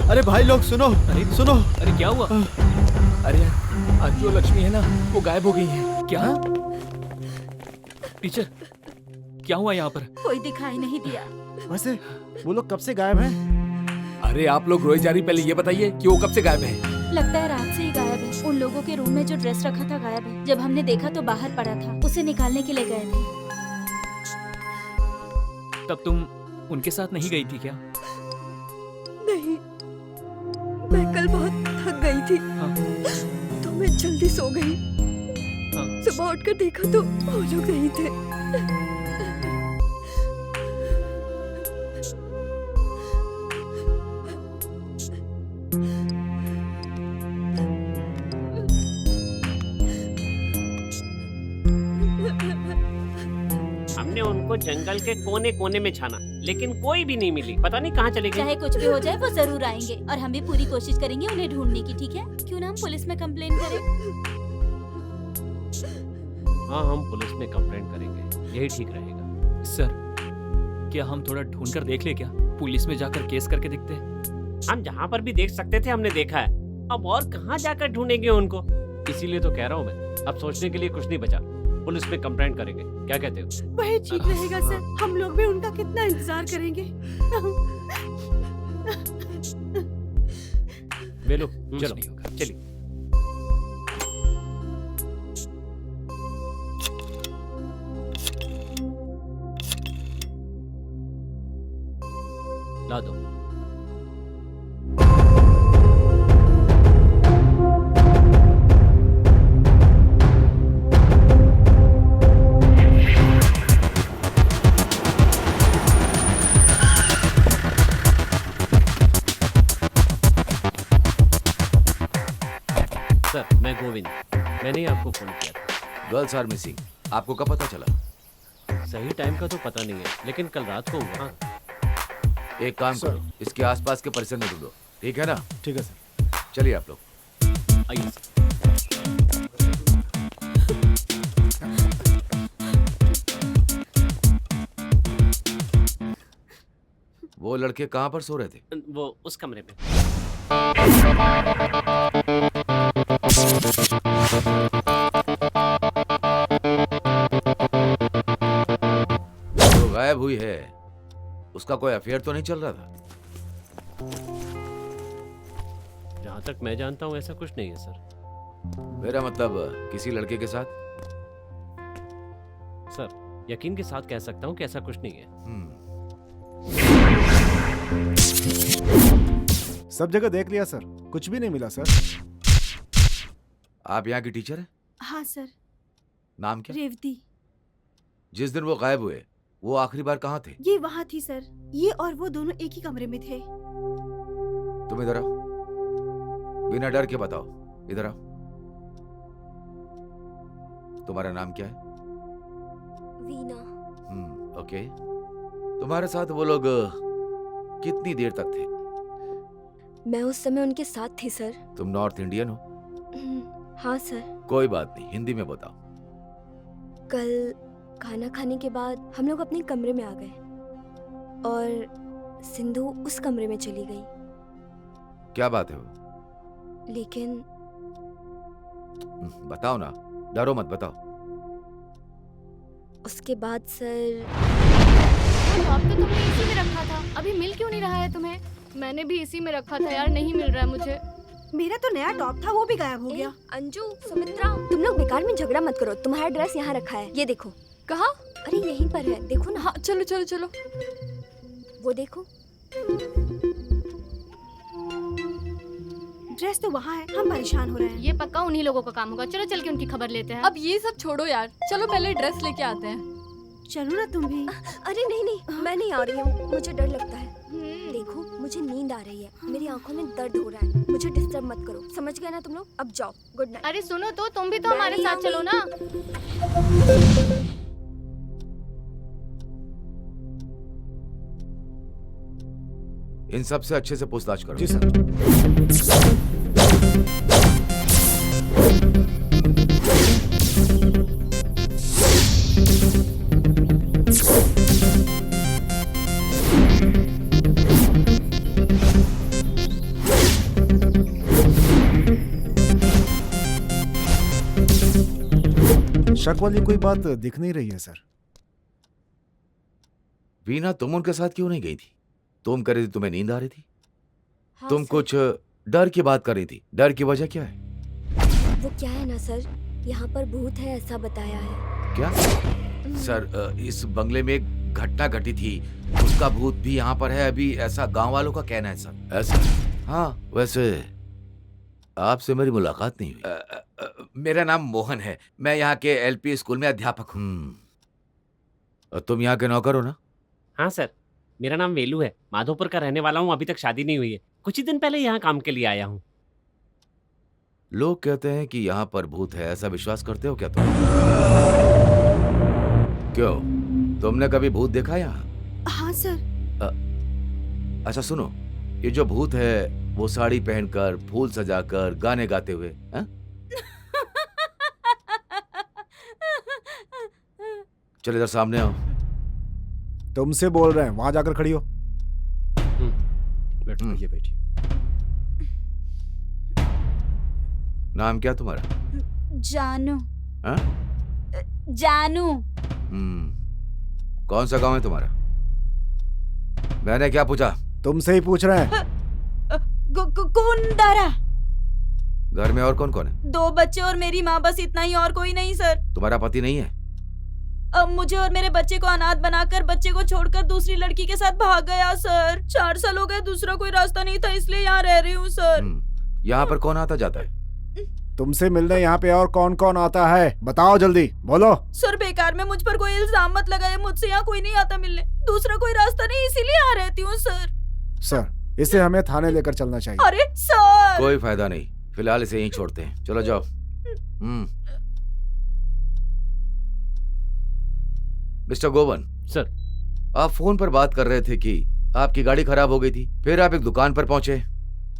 अरे भाई लोग सुनो, सुनो। अरे क्या हुआ? अरे यार, आज जो लक्ष्मी है ना, वो गायब हो गई है। क्या? टीचर, क्या हुआ यहाँ पर? कोई दिखाई नहीं दिया। वैसे वो लोग कब से गायब हैं? अरे आप लोग रोए जा रही, पहले ये बताइए कि वो कब से गायब है? लगता है रात से ही गायब है। उन लोगों के रूम में जो ड्रेस रखा था गायब है। जब हमने देखा तो बाहर पड़ा था, उसे निकालने के लिए गए थे। तब तुम उनके साथ नहीं गई थी क्या? नहीं, मैं कल बहुत थक गई थी। हाँ। तो मैं जल्दी सो गई। हाँ। सुबह उठकर देखा तो वो लोग नहीं थे। हमने उनको जंगल के कोने कोने में छाना, लेकिन कोई भी नहीं मिली। पता नहीं कहाँ चले गए। चाहे कुछ भी हो जाए, वो जरूर आएंगे और हम भी पूरी कोशिश करेंगे उन्हें ढूंढने की। ठीक है? क्यों ना हम पुलिस में कंप्लेन करें? हाँ, हम पुलिस में कंप्लेंट करेंगे, यही ठीक रहेगा। सर, क्या हम थोड़ा ढूंढ कर देख ले क्या? पुलिस में जाकर केस करके देखते हैं। हम जहाँ पर भी देख सकते थे हमने देखा है, अब और कहाँ जाकर ढूंढेंगे उनको? इसीलिए तो कह रहा हूँ मैं, अब सोचने के लिए कुछ नहीं बचा। पुलिस में कंप्लेंट करेंगे, क्या कहते हो? वही ठीक रहेगा सर। हम लोग भी उनका कितना इंतजार करेंगे। बेलो, कुछ चलो नहीं होगा। चलिए। ला दो। सर, मैं गोविंद, मैंने ही आपको फोन किया था। गर्ल्स आर मिसिंग, आपको कब पता चला? सही टाइम का तो पता नहीं है, लेकिन कल रात को हुआ। एक काम करो, इसके आसपास के परिसर में ढूंढो, ठीक है ना? ठीक है सर। चलिए आप लोग। आइए सर। वो लड़के कहाँ पर सो रहे थे? वो उस कमरे में। जो गायब हुई है, उसका कोई अफेयर तो नहीं चल रहा था? जहाँ तक मैं जानता हूँ ऐसा कुछ नहीं है सर। मेरा मतलब किसी लड़के के साथ? सर, यकीन के साथ कह सकता हूँ कि ऐसा कुछ नहीं है। सब जगह देख लिया सर, कुछ भी नहीं मिला सर। आप यहाँ की टीचर हैं? हाँ सर। नाम क्या? रेवती। जिस दिन वो गायब हुए वो आखिरी बार कहाँ थे? ये वहाँ थी सर। ये और वो दोनों एक ही कमरे में थे। तुम इधर आओ, बिना डर के बताओ, इधर आओ। तुम्हारा नाम क्या है? वीना। ओके। तुम्हारे साथ वो लोग कितनी देर तक थे? मैं उस समय उनके साथ थी सर। तुम नॉर्थ इंडियन हो? हाँ सर। कोई बात नहीं, हिंदी में बताओ। कल खाना खाने के बाद हम लोग अपने कमरे में आ गए और सिंधु उस कमरे में चली गई। क्या बात है वो? लेकिन बताओ ना, डरो मत, बताओ। उसके बाद सर टॉप तो तुमने इसी में रखा था, अभी मिल क्यों नहीं रहा है तुम्हें? मैंने भी इसी में रखा था यार, नहीं मिल रहा है मुझे। मेरा तो नया टॉप था, वो भी गायब हो गया। अंजू, सुमित्रा, तुम लोग बेकार में झगड़ा मत करो। तुम्हारा ड्रेस यहाँ रखा है, ये देखो। कहाँ? अरे यहीं पर है, देखो ना। हाँ चलो चलो चलो। वो देखो। ड्रेस तो वहाँ है, हम परेशान हो रहे हैं। ये पक्का उन्हीं लोगों का काम होगा। चलो चल के उनकी खबर लेते हैं। अब ये सब छोड़ो यार, चलो पहले ड्रेस लेके आते हैं। चलो ना तुम भी। अरे नहीं नहीं, मैं नहीं आ रही हूँ, मुझे डर लगता है। देखो मुझे नींद आ रही है, मेरी आंखों में दर्द हो रहा है, मुझे डिस्टर्ब मत करो, समझ गए ना तुम लोग? अब जाओ, गुड नाइट। अरे सुनो तो, तुम भी तो हमारे साथ चलो ना। इन सब से अच्छे से पूछताछ करो। जी सर। शक वाली कोई बात दिख नहीं रही है सर। वीना, तुम उनके साथ क्यों नहीं गई थी? तुम कह रही थी तुम्हें नींद आ रही थी। हाँ, तुम सर। कुछ डर की बात कर रही थी। डर की वजह क्या है? वो क्या है ना सर, यहाँ पर भूत है ऐसा बताया है। क्या? सर, इस बंगले में एक घटना घटी थी, उसका भूत भी यहाँ पर है अभी, ऐसा गांव वालों का कहना है सर। ऐसा? हाँ, वैसे आपसे मेरी मुलाकात नहीं हुई। मेरा नाम मोहन है, मैं यहाँ के एलपी स्कूल में अध्यापक हूँ। तुम यहाँ के नौकर हो ना? हाँ सर, मेरा नाम वेलू है, माधोपुर का रहने वाला हूँ। अभी तक शादी नहीं हुई है, कुछ ही दिन पहले यहाँ काम के लिए आया हूँ। लोग कहते हैं कि यहाँ पर भूत है, ऐसा विश्वास करते हो क्या तुम? क्यों, तुमने कभी भूत देखा यहाँ? हाँ सर। अच्छा सुनो, ये जो भूत है वो साड़ी पहनकर, फूल सजाकर, गाने गाते हुए, हाँ? चल इधर सामने आओ। तुमसे बोल रहे हैं, वहां जाकर खड़ी हो। बैठिए बैठिए। नाम क्या तुम्हारा? जानू। हाँ? जानू। कौन सा गांव है तुम्हारा? मैंने क्या पूछा? तुमसे ही पूछ रहे हैं। कुंदारा। घर में और कौन कौन है? 2 बच्चे और मेरी माँ, बस इतना ही, और कोई नहीं सर। तुम्हारा पति नहीं है? अब मुझे और मेरे बच्चे को अनाथ बनाकर बच्चे को छोड़कर दूसरी लड़की के साथ भाग गया सर। 4 साल हो गए, दूसरा कोई रास्ता नहीं था, इसलिए यहाँ रह रही हूँ सर। यहाँ पर कौन आता जाता है? तुमसे मिलने यहाँ पे और कौन कौन आता है, बताओ जल्दी, बोलो। सर बेकार में मुझ पर कोई इल्जाम मत लगाए, मुझसे यहाँ कोई नहीं आता मिलने, दूसरा कोई रास्ता नहीं, इसीलिए यहाँ रहती हूँ सर। सर, इसे हमें थाने लेकर चलना चाहिए। अरे सर! कोई फायदा नहीं, फिलहाल इसे यहीं छोड़ते हैं, चलो जाओ। मिस्टर गोवन। सर। आप फोन पर बात कर रहे थे कि आपकी गाड़ी खराब हो गई थी, फिर आप एक दुकान पर पहुंचे,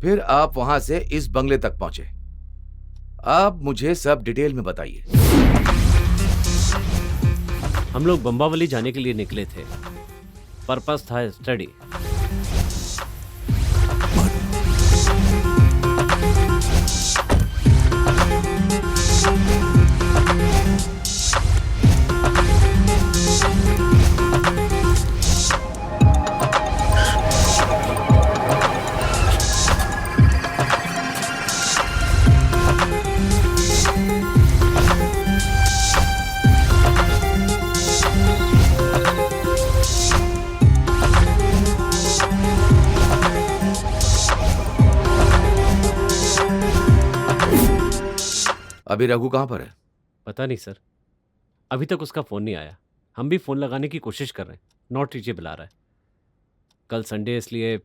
फिर आप वहां से इस बंगले तक पहुंचे। आप मुझे सब डिटेल में बताइए। हम लोग बम्बावली जाने के लिए निकले थे, पर्पस था स्टडी। अभी रघु कहाँ पर है? पता नहीं सर, अभी तक उसका फोन नहीं आया। हम भी फ़ोन लगाने की कोशिश कर रहे हैं, नॉट रीचेबल आ रहा है। कल संडे इसलिए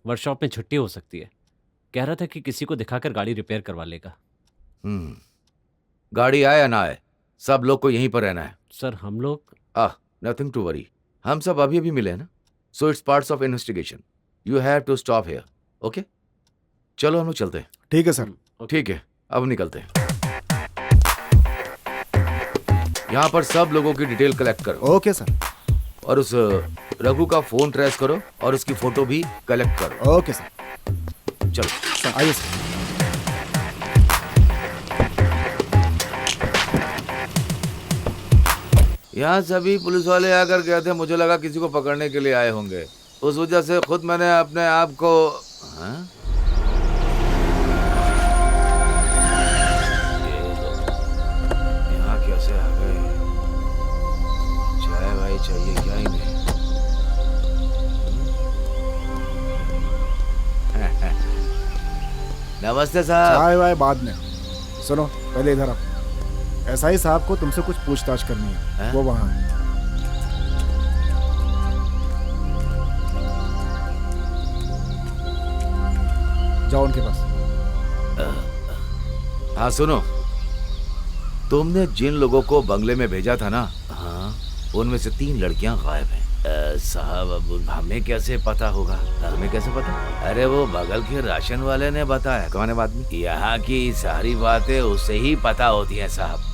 वर्कशॉप में छुट्टी हो सकती है। कह रहा था कि किसी को दिखाकर गाड़ी रिपेयर करवा लेगा। गाड़ी आए या ना आए, सब लोग को यहीं पर रहना है। सर हम लोग नथिंग टू वरी, हम सब अभी अभी मिले हैं ना, so it's parts of investigation. You have to stop here, okay? चलो हम लोग चलते हैं। ठीक है सर। ठीक है, अब निकलते हैं। यहाँ पर सब लोगों की डिटेल कलेक्ट करो। Okay sir. और उस रघु का फोन ट्रेस करो और उसकी फोटो भी कलेक्ट करो। Okay sir. चलो आइए सर। यहाँ सभी पुलिस वाले आकर गए थे, मुझे लगा किसी को पकड़ने के लिए आए होंगे, उस वजह से खुद मैंने अपने आप को यहाँ कैसे आ गए? चाय भाई चाहिए क्या ही नहीं। नमस्ते साहब। चाय वाय बाद में, सुनो पहले इधर आओ। एसआई साहब को तुमसे कुछ पूछताछ करनी है। वो वहाँ है। जाओ उनके पास। हाँ सुनो, तुमने जिन लोगों को बंगले में भेजा था ना, हाँ, उनमें से 3 लड़कियां गायब हैं। साहब अब हमें कैसे पता होगा? हमें कैसे पता? अरे वो बगल के राशन वाले ने बताया। कौन है आदमी? यहाँ की सारी बातें उससे ही पता होती हैं साहब।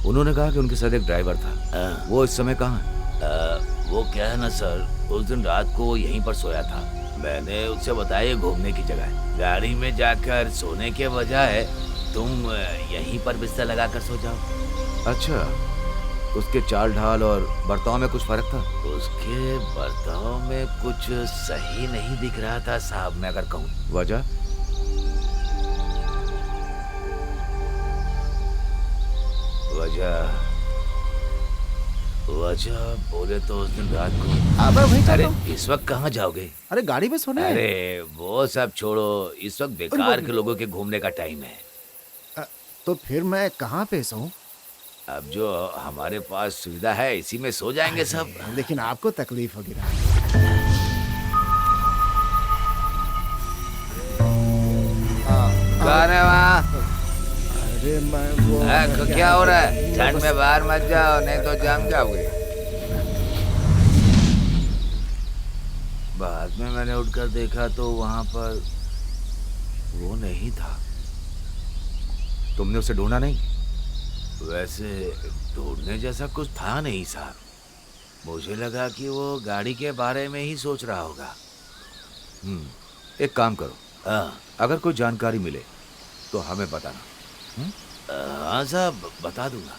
उन्होंने कहा कि उनके साथ एक ड्राइवर था। वो इस समय कहाँ है? वो क्या है ना सर, उस दिन रात को वो यहीं पर सोया था। मैंने उससे बताया घूमने की जगह है, गाड़ी में जाकर सोने के बजाय तुम यहीं पर बिस्तर लगाकर सो जाओ। अच्छा, उसके चाल ढाल और बर्ताव में कुछ फर्क था? उसके बर्ताव में कुछ सही नहीं दिख रहा था साहब, मैं अगर कहूँ। वजह? वजह बोले तो उस दिन रात को। अरे इस वक्त कहाँ जाओगे? अरे गाड़ी में सोने। अरे वो सब छोड़ो, इस वक्त बेकार के लोगों के घूमने का टाइम है। तो फिर मैं कहाँ पे सोऊं? अब जो हमारे पास सुविधा है इसी में सो जाएंगे सब। लेकिन आपको तकलीफ होगी ना। कौन है वहाँ? अरे मैं वो क्या हो रहा है? ठंड में बाहर मत जाओ, नहीं तो जम जाओगे। बाद में मैंने उठकर देखा तो वहाँ पर वो नहीं था। तुमने उसे ढूंढा नहीं? वैसे ढूंढने जैसा कुछ था नहीं साहब। मुझे लगा कि वो गाड़ी के बारे में ही सोच रहा होगा। एक काम करो, अगर कोई जानकारी मिले तो हमें बताना। हाँ साहब, बता दूंगा।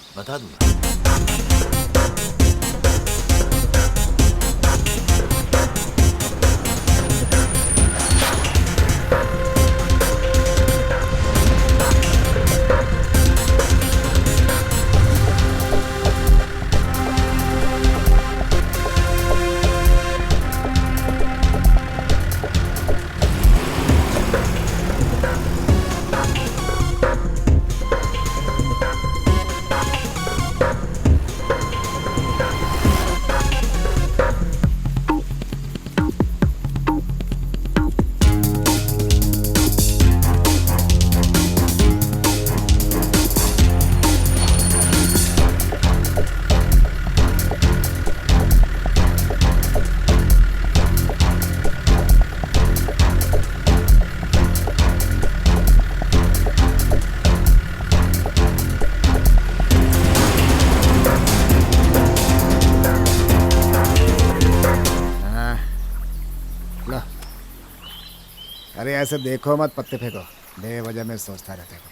अरे ऐसे देखो मत, पत्ते फेंको, बेवजह में सोचता रहता है।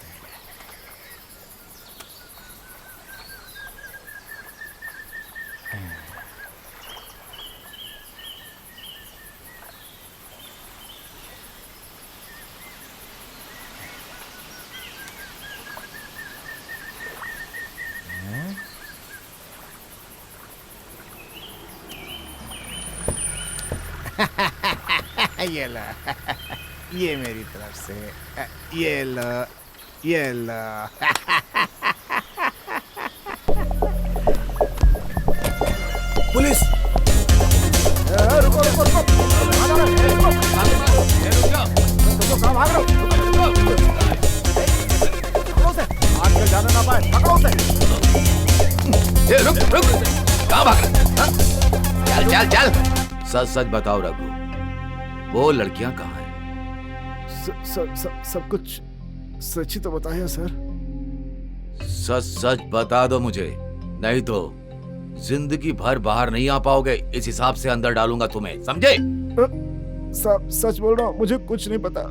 ये लो, ये मेरी तरफ से, ये लो, ये लो। पुलिस। रुको रुको रुको, कहाँ भाग रहे हो? पकड़ो उसे, आगे जाने ना पाए, पकड़ो उसे। रुक रुक, कहाँ भाग रहे? चल चल चल, सच सच बताओ रघु, वो लड़कियां कहाँ हैं? सब कुछ सच ही तो बताया सर। सच सच बता दो मुझे, नहीं तो जिंदगी भर बाहर नहीं आ पाओगे। इस हिसाब से अंदर डालूंगा तुम्हें, समझे? सच बोल रहा हूँ, मुझे कुछ नहीं पता।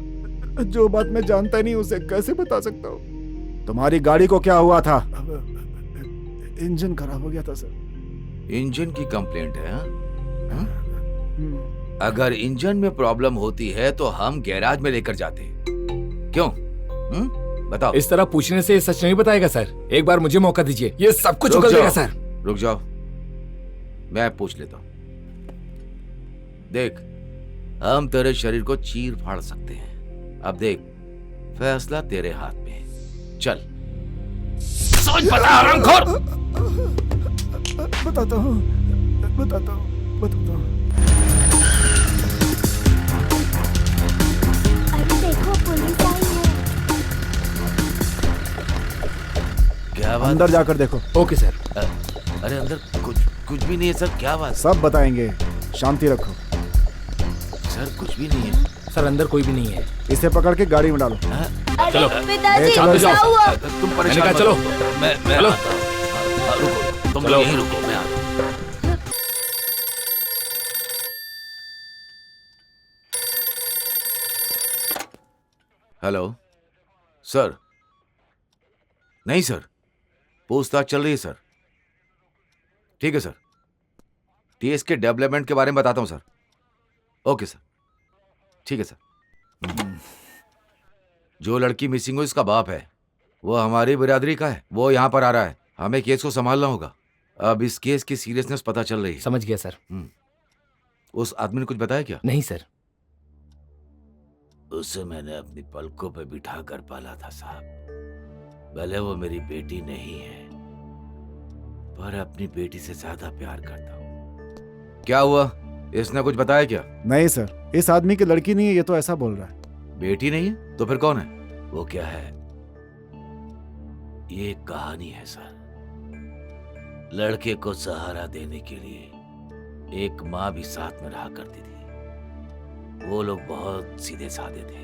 जो बात मैं जानता ही नहीं उसे कैसे बता सकता हूँ। तुम्हारी गाड़ी को क्या हुआ था? इंजन खराब हो गया था सर। इंजन की कंप्लेंट है? हाँ? अगर इंजन में प्रॉब्लम होती है तो हम गैराज में लेकर जाते। क्यों? बताओ। इस तरह पूछने से सच नहीं बताएगा सर। एक बार मुझे मौका दीजिए, ये सब कुछ उगल देगा सर। रुक जाओ, मैं पूछ लेता हूं। देख, हम तेरे शरीर को चीर फाड़ सकते हैं। अब देख, फैसला तेरे हाथ में है। चल, सोच बता हरामखोर। बताता हूँ, बताता हूँ, बताता हूँ। अरे देखो, पुलिस आई है। क्या बात? अंदर जाकर देखो। Okay sir. अरे अंदर कुछ भी नहीं है सर। क्या बात? सब बताएंगे, शांति रखो। सर कुछ भी नहीं है सर, अंदर कोई भी नहीं है। इसे पकड़ के गाड़ी में डालो। चलो पिताजी, चलो क्या हुआ? तुम परेशान मत चलो। हो। मैं चलो। आता हूं। रुको, तुम चलो। यहीं रुको, मैं आता हूं। Hello sir. नहीं सर, पूछताछ चल रही है सर। ठीक है सर, टीएस के डेवलपमेंट के बारे में बताता हूं सर। ओके सर, ठीक है सर। जो लड़की मिसिंग हुई इसका बाप है, वो हमारी बिरादरी का है। वो यहाँ पर आ रहा है, हमें केस को संभालना होगा। अब इस केस की सीरियसनेस पता चल रही है। समझ गया सर। उस आदमी ने कुछ बताया क्या? नहीं सर। उसे मैंने अपनी पलकों पे बिठा कर पाला था साहब। भले वो मेरी बेटी नहीं है, पर अपनी बेटी से ज्यादा प्यार करता हूँ। क्या हुआ? इसने कुछ बताया क्या? नहीं सर, इस आदमी की लड़की नहीं है, ये तो ऐसा बोल रहा है। बेटी नहीं है तो फिर कौन है? वो क्या है? ये एक कहानी है सर। लड़के को सहारा देने के लिए एक माँ भी साथ में रहा करती थी। वो लोग बहुत सीधे साधे थे।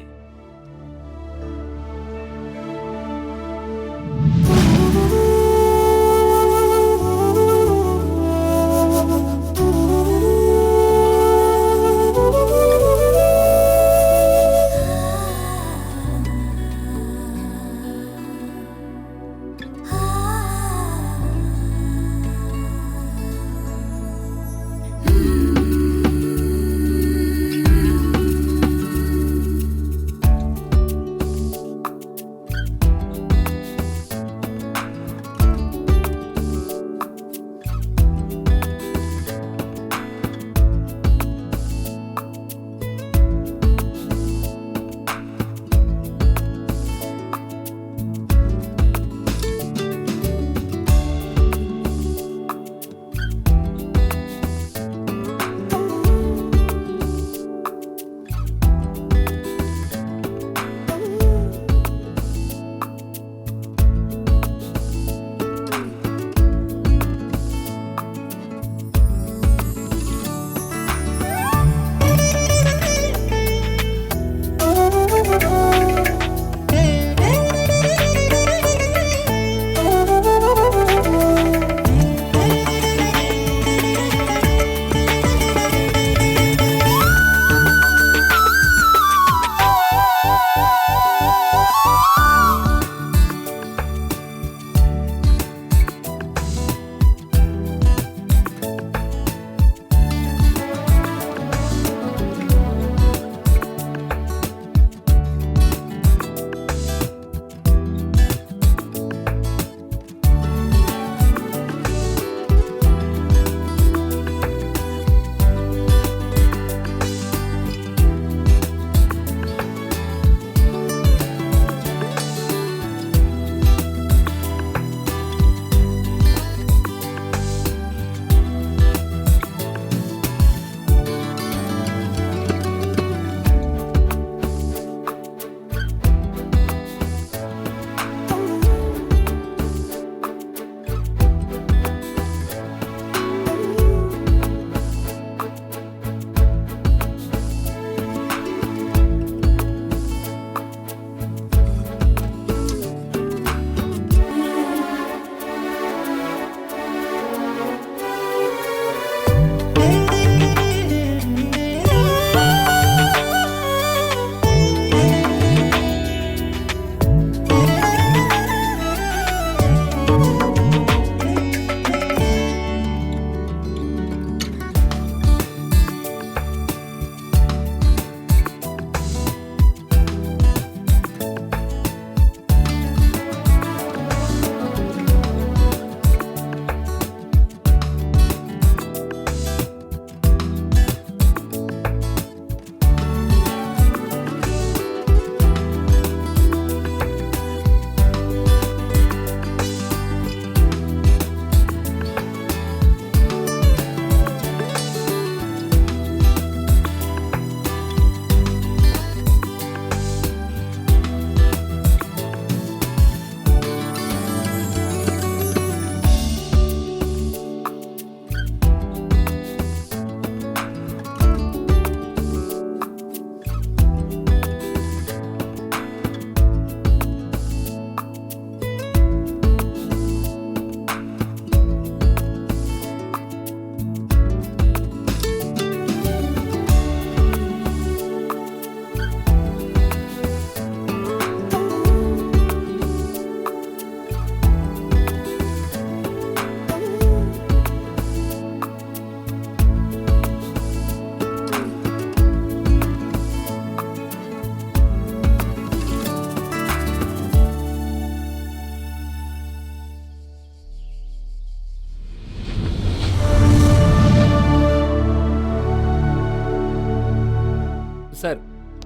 सर,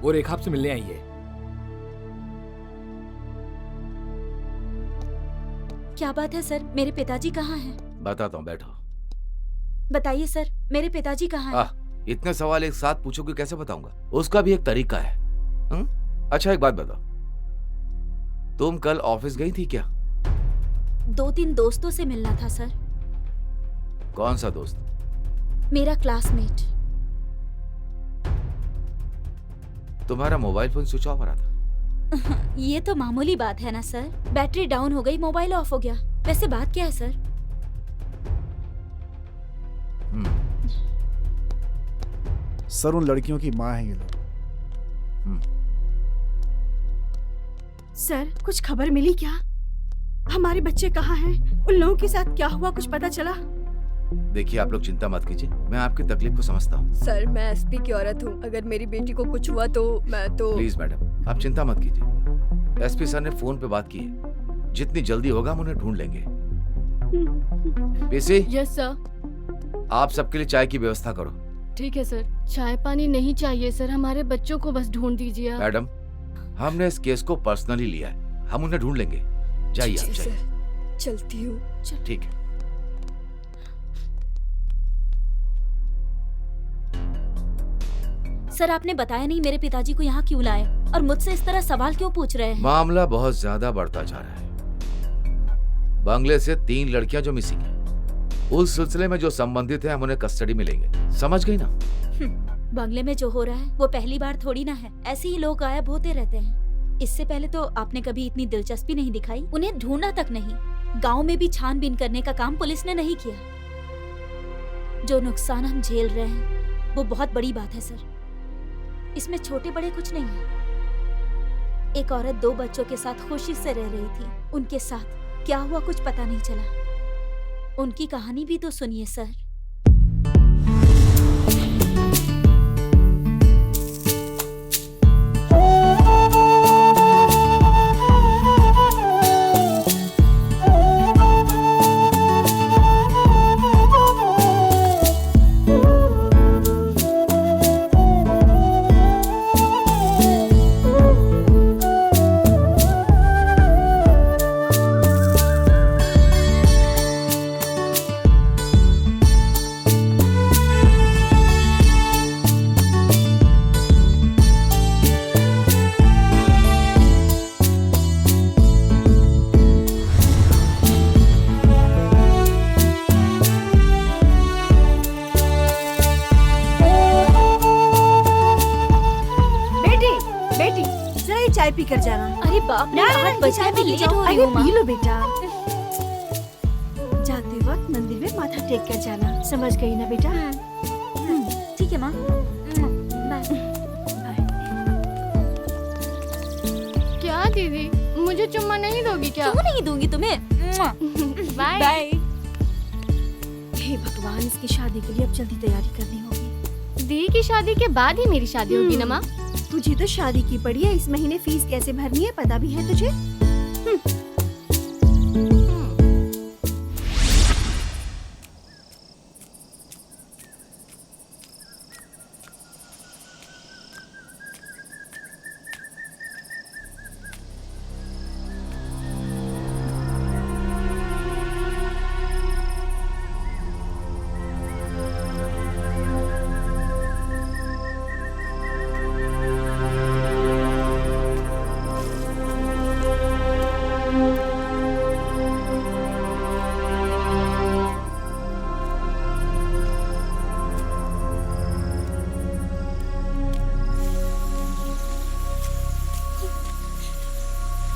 वो रेखा आपसे मिलने आई है। क्या बात है सर, मेरे पिताजी कहाँ हैं? बताता हूँ, बैठो। बताइए सर, मेरे पिताजी कहाँ हैं? इतने सवाल एक साथ पूछोगे कैसे बताऊंगा? उसका भी एक तरीका है। अच्छा एक बात बताओ, तुम कल ऑफिस गई थी क्या? 2-3 दोस्तों से मिलना था सर। कौन सा दोस्त? मेरा क्लासमेट। तुम्हारा मोबाइल फोन स्विच ऑफ आ रहा था। ये तो मामूली बात है ना सर, बैटरी डाउन हो गई, मोबाइल ऑफ हो गया। वैसे बात क्या है सर? सर उन लड़कियों की माँ है ये लोग। सर कुछ खबर मिली क्या? हमारे बच्चे कहाँ हैं? उन लोगों के साथ क्या हुआ, कुछ पता चला? देखिए आप लोग चिंता मत कीजिए, मैं आपकी तकलीफ को समझता हूँ। सर मैं एसपी की औरत हूँ, अगर मेरी बेटी को कुछ हुआ तो मैं तो। प्लीज मैडम आप चिंता मत कीजिए, एसपी सर ने फोन पे बात की है, जितनी जल्दी होगा हम उन्हें ढूंढ लेंगे। पीसी? Yes sir. आप सबके लिए चाय की व्यवस्था करो। ठीक है सर। चाय पानी नहीं चाहिए सर, हमारे बच्चों को बस ढूंढ दीजिए आप। मैडम हमने इस केस को पर्सनली लिया है, हम उन्हें ढूंढ लेंगे। जाइए आप जाइए। चलती हूँ। ठीक है। सर आपने बताया नहीं मेरे पिताजी को यहाँ क्यों लाए और मुझसे इस तरह सवाल क्यों पूछ रहे हैं? मामला बहुत ज्यादा बढ़ता जा रहा है। बंगले से 3 लड़कियां जो मिसिंग हैं, उस सिलसिले में जो संबंधित है हम उन्हें कस्टडी में लेंगे, समझ गई ना? बंगले में जो हो रहा है वो पहली बार थोड़ी ना है, ऐसे ही लोग गायब होते रहते हैं। इससे पहले तो आपने कभी इतनी दिलचस्पी नहीं दिखाई, उन्हें ढूंढना तक नहीं। गाँव में भी छानबीन करने का काम पुलिस ने नहीं किया। जो नुकसान हम झेल रहे हैं वो बहुत बड़ी बात है सर, इसमें छोटे बड़े कुछ नहीं है। एक औरत 2 बच्चों के साथ खुशी से रह रही थी, उनके साथ क्या हुआ कुछ पता नहीं चला। उनकी कहानी भी तो सुनिए सर। चाय पी कर जाना। अरे बाप रे, 8 बजे मैं लेट हो रही हूँ। पी लो बेटा। जाते वक्त मंदिर में माथा टेक कर जाना, समझ गई ना बेटा? ठीक है माँ, बाय। क्या दीदी, मुझे चुम्मा नहीं दोगी क्या? क्यों नहीं दूंगी तुम्हें? Bye bye. हे भगवान, इसकी शादी के लिए अब जल्दी तैयारी करनी होगी। दी की शादी के बाद ही मेरी शादी होगी ना माँ? तुझे तो शादी की पड़ी है, इस महीने फीस कैसे भरनी है पता भी है तुझे?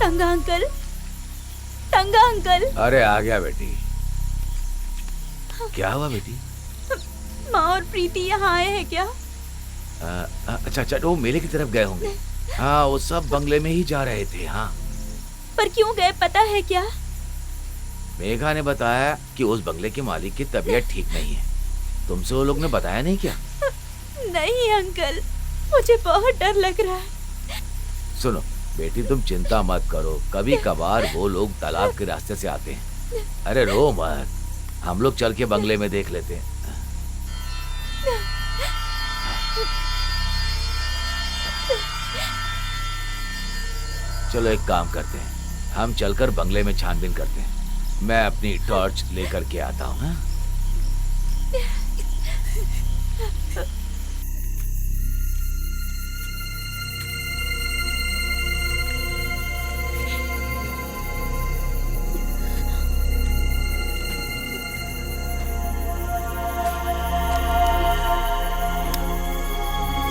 टंगा अंकल, टंगा अंकल। अरे आ गया बेटी। क्या हुआ बेटी? माँ और प्रीति यहाँ आए हैं क्या? अच्छा अच्छा, वो मेले की तरफ गए होंगे। हाँ, वो सब बंगले में ही जा रहे थे। हाँ, पर क्यों गए पता है क्या? मेघा ने बताया कि उस बंगले के मालिक की तबीयत ठीक नहीं है। तुमसे वो लोग ने बताया नहीं क्या? नहीं अंकल, मुझे बहुत डर लग रहा है। सुनो बेटी, तुम चिंता मत करो, कभी कभार वो लोग तालाब के रास्ते से आते हैं। अरे रो मत, हम लोग चल के बंगले में देख लेते हैं। चलो एक काम करते हैं, हम चलकर बंगले में छानबीन करते हैं। मैं अपनी टॉर्च लेकर के आता हूँ। हाँ?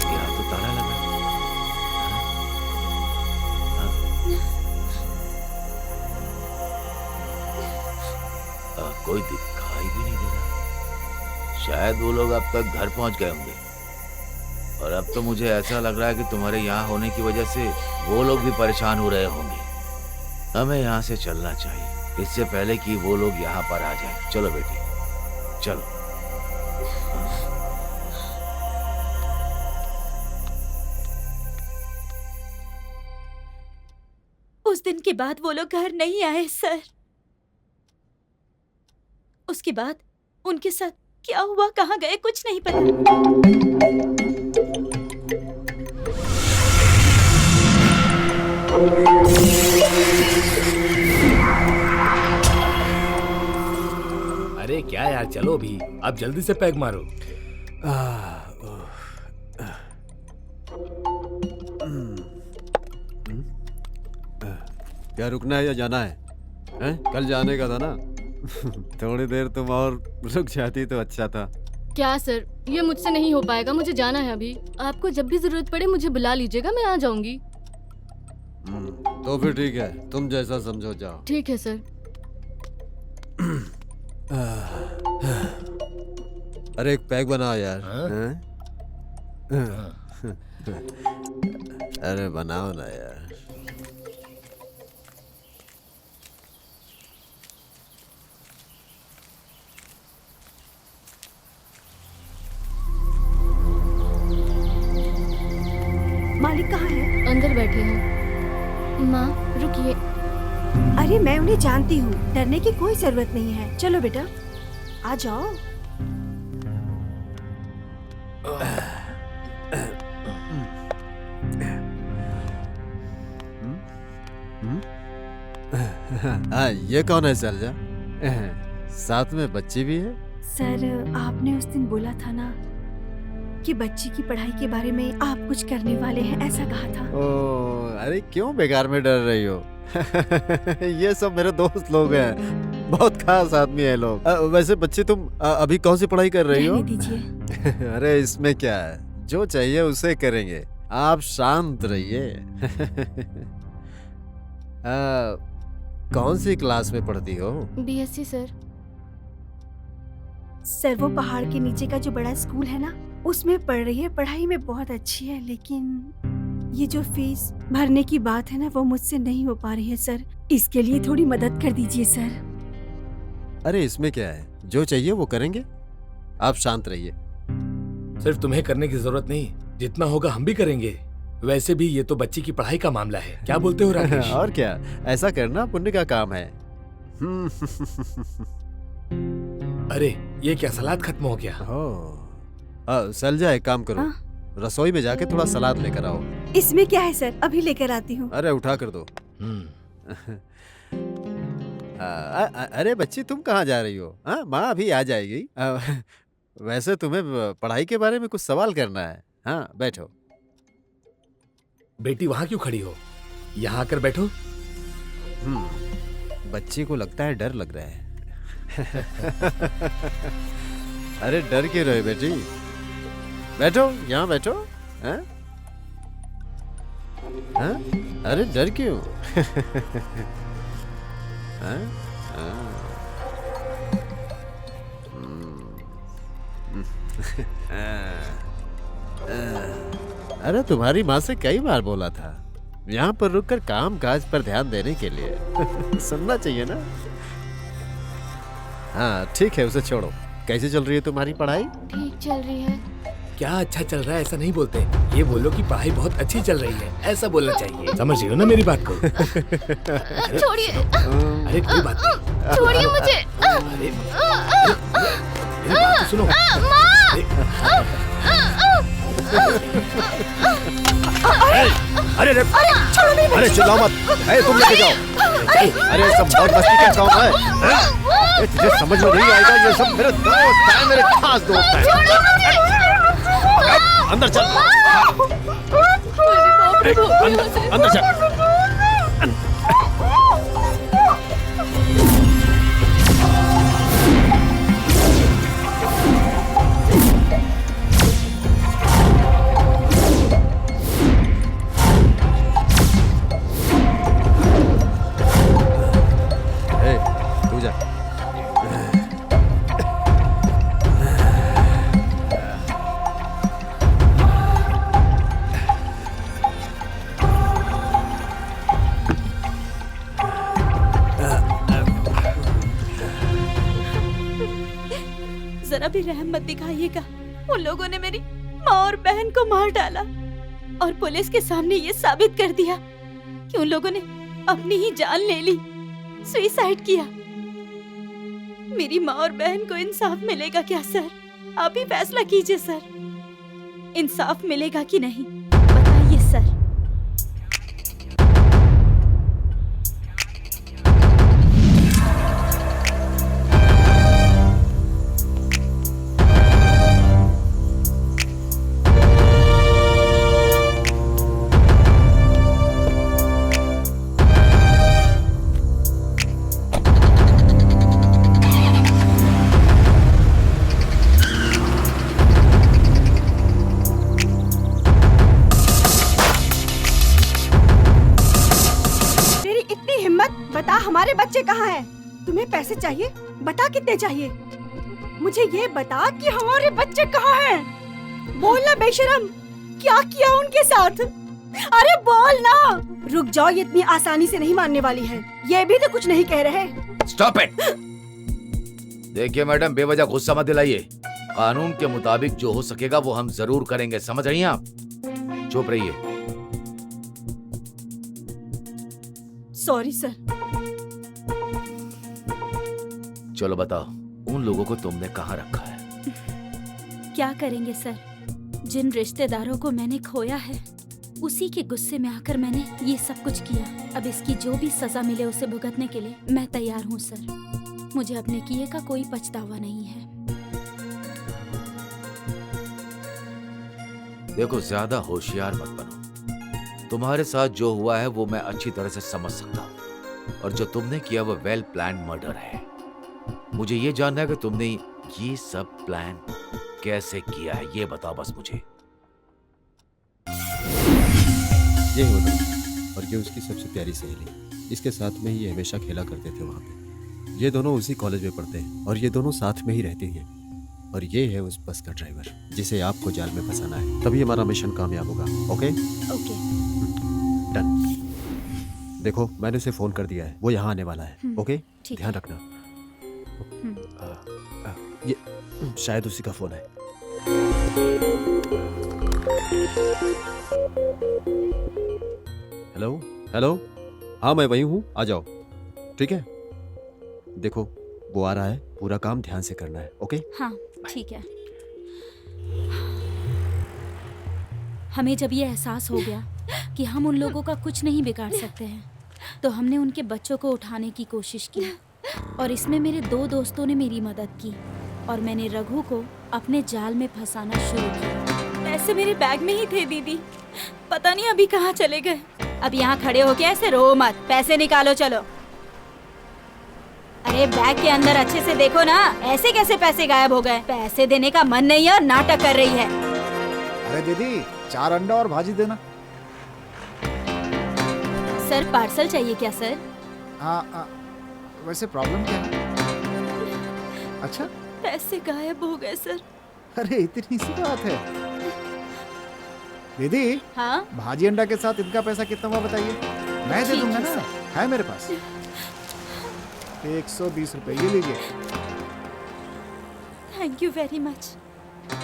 यहाँ तो ताला लगा है। हाँ? कोई दिखाई भी नहीं दे रहा। शायद वो लोग अब तक घर पहुंच गए होंगे। और अब तो मुझे ऐसा लग रहा है कि तुम्हारे यहाँ होने की वजह से वो लोग भी परेशान हो रहे होंगे। हमें यहाँ से चलना चाहिए इससे पहले कि वो लोग यहाँ पर आ जाएं। चलो बेटी, चलो। उस दिन के बाद वो लोग घर नहीं आए सर। उसके बाद उनके साथ क्या हुआ, कहाँ गए, कुछ नहीं पता। अरे क्या यार, चलो भी, अब जल्दी से पैक मारो। क्या रुकना है या जाना है? हैं? कल जाने का था ना। थोड़ी देर तुम और रुक जाती तो अच्छा था। क्या सर, ये मुझसे नहीं हो पाएगा, मुझे जाना है अभी। आपको जब भी जरूरत पड़े मुझे बुला लीजिएगा, मैं आ जाऊंगी। तो फिर ठीक है, तुम जैसा समझो जाओ। ठीक है सर। अरे एक पैक बनाओ यार। अरे बनाओ ना यार। मालिक कहाँ है? अंदर बैठे हैं। माँ रुकिए। अरे मैं उन्हें जानती हूँ, डरने की कोई जरूरत नहीं है। चलो बेटा, आ जाओ। हाँ, ये कौन है सरजा? साथ में बच्ची भी है? सर, आपने उस दिन बोला था ना कि बच्ची की पढ़ाई के बारे में आप कुछ करने वाले हैं, ऐसा कहा था। ओ, अरे क्यों बेकार में डर रही हो? ये सब मेरे दोस्त लोग हैं, बहुत खास आदमी है लोग। वैसे बच्ची, तुम अभी कौन सी पढ़ाई कर रही हो? रहने दीजिए। अरे इसमें क्या है, जो चाहिए उसे करेंगे, आप शांत रहिए। कौन सी क्लास में पढ़ती हो? BSc sir. सर, वो पहाड़ के नीचे का जो बड़ा स्कूल है ना, उसमें पढ़ रही है। पढ़ाई में बहुत अच्छी है, लेकिन ये जो फीस भरने की बात है ना, वो मुझसे नहीं हो पा रही है सर। इसके लिए थोड़ी मदद कर दीजिए सर। अरे इसमें क्या है, जो चाहिए वो करेंगे, आप शांत रहिए। सिर्फ तुम्हें करने की जरूरत नहीं, जितना होगा हम भी करेंगे। वैसे भी ये तो बच्ची की पढ़ाई का मामला है, क्या बोलते हो राकेश? और क्या, ऐसा करना पुण्य का काम है। अरे ये क्या, सलाद खत्म हो गया? सलजा, एक काम करो, रसोई में जाके थोड़ा सलाद लेकर आओ। इसमें क्या है सर, अभी लेकर आती हूँ। अरे उठा कर दो। अरे बच्ची, तुम कहाँ जा रही हो? माँ अभी आ जाएगी। वैसे तुम्हें पढ़ाई के बारे में कुछ सवाल करना है। हाँ बैठो। बेटी वहाँ क्यों खड़ी हो, यहाँ आकर बैठो। बच्ची को लगता है डर लग रहा है। अरे डर क्यों रहे बेटी, बैठो, यहाँ बैठो। हाँ? हाँ? अरे डर क्यों? हाँ? अरे तुम्हारी माँ से कई बार बोला था यहाँ पर रुककर काम काज पर ध्यान देने के लिए। सुनना चाहिए ना। हाँ ठीक है, उसे छोड़ो। कैसे चल रही है तुम्हारी पढ़ाई? ठीक चल रही है। क्या अच्छा चल रहा है ऐसा नहीं बोलते, ये बोलो कि पढ़ाई बहुत अच्छी चल रही है, ऐसा बोलना चाहिए। समझ रही हो ना मेरी बात को? छोड़िए। अरे कोई बात नहीं, छोड़िए मुझे। अरे मेरी बात तो सुनो। अरे अरे छोड़ो मेरी अरे चिल्लाओ मत। तुम लेके जाओ। अरे सब बहुत मस्ती का काम है। तुझे समझ में नहीं आएगा, ये सब मेरे दोस्त हैं, मेरे खास दोस्त हैं। अंदर चल। अंदर चल। जरा भी रहम मत दिखाइएगा। उन लोगों ने मेरी माँ और बहन को मार डाला और पुलिस के सामने ये साबित कर दिया कि उन लोगों ने अपनी ही जान ले ली, सुसाइड किया। मेरी माँ और बहन को इंसाफ मिलेगा क्या सर? आप ही फैसला कीजिए सर, इंसाफ मिलेगा कि नहीं, बताइए सर। बता हमारे बच्चे कहाँ हैं? तुम्हें पैसे चाहिए? बता कितने चाहिए? मुझे ये बता कि हमारे बच्चे कहाँ हैं? बोल ना बेशरम, क्या किया उनके साथ? अरे बोल ना। रुक जाओ, ये इतनी आसानी से नहीं मानने वाली है। ये भी तो कुछ नहीं कह रहे। Stop it. देखिए मैडम, बेवजह गुस्सा मत दिलाइए। कानून के मुताबिक जो हो सकेगा वो हम जरूर करेंगे, समझ रही हैं आप? चुप रहिए। Sorry sir. चलो बताओ, उन लोगों को तुमने कहाँ रखा है? क्या करेंगे सर, जिन रिश्तेदारों को मैंने खोया है उसी के गुस्से में आकर मैंने ये सब कुछ किया। अब इसकी जो भी सजा मिले उसे भुगतने के लिए मैं तैयार हूँ सर। मुझे अपने किए का कोई पछतावा नहीं है। देखो, ज्यादा होशियार मत बनो। तुम्हारे साथ जो हुआ है वो मैं अच्छी तरह से समझ सकता हूँ, और जो तुमने किया वो वेल प्लान मर्डर है। मुझे ये जानना है कि तुमने ये सब प्लान कैसे किया है, ये बताओ बस मुझे। ये वो और ये उसकी सबसे प्यारी सहेली, इसके साथ में ही ये हमेशा खेला करते थे वहाँ पे। ये दोनों उसी कॉलेज में पढ़ते हैं और ये दोनों साथ में ही रहती हैं। और ये है उस बस का ड्राइवर जिसे आपको जाल में फंसाना है, तभी हमारा मिशन कामयाब होगा। Okay okay done. देखो, मैंने उसे फोन कर दिया है, वो यहाँ आने वाला है। ओके, ध्यान रखना। ये शायद उसी का फोन है। हेलो हेलो, हाँ मैं वही हूँ, आ जाओ। ठीक है, देखो वो आ रहा है, पूरा काम ध्यान से करना है। ओके हाँ ठीक है। हमें जब ये एहसास हो गया कि हम उन लोगों का कुछ नहीं बिगाड़ सकते हैं, तो हमने उनके बच्चों को उठाने की कोशिश की, और इसमें मेरे 2 दोस्तों ने मेरी मदद की, और मैंने रघु को अपने जाल में फंसाना शुरू किया। पैसे मेरे बैग में ही थे दीदी, पता नहीं अभी कहाँ चले गए। अब यहाँ खड़े होके ऐसे रो मत, पैसे निकालो चलो। अरे बैग के अंदर अच्छे से देखो ना, ऐसे कैसे पैसे गायब हो गए? पैसे देने का मन नहीं है और नाटक कर रही है। अरे दीदी, 4 अंडा और भाजी देना। सर पार्सल चाहिए क्या सर? हाँ, वैसे प्रॉब्लम क्या है? अच्छा, पैसे गायब हो गए सर। अरे इतनी सी बात है। दीदी, हाँ भाजी अंडा के साथ इनका पैसा कितना हुआ बताइए, मैं दे दूंगा ना, है मेरे पास। 120 रुपए, ये लीजिए। Thank you very much.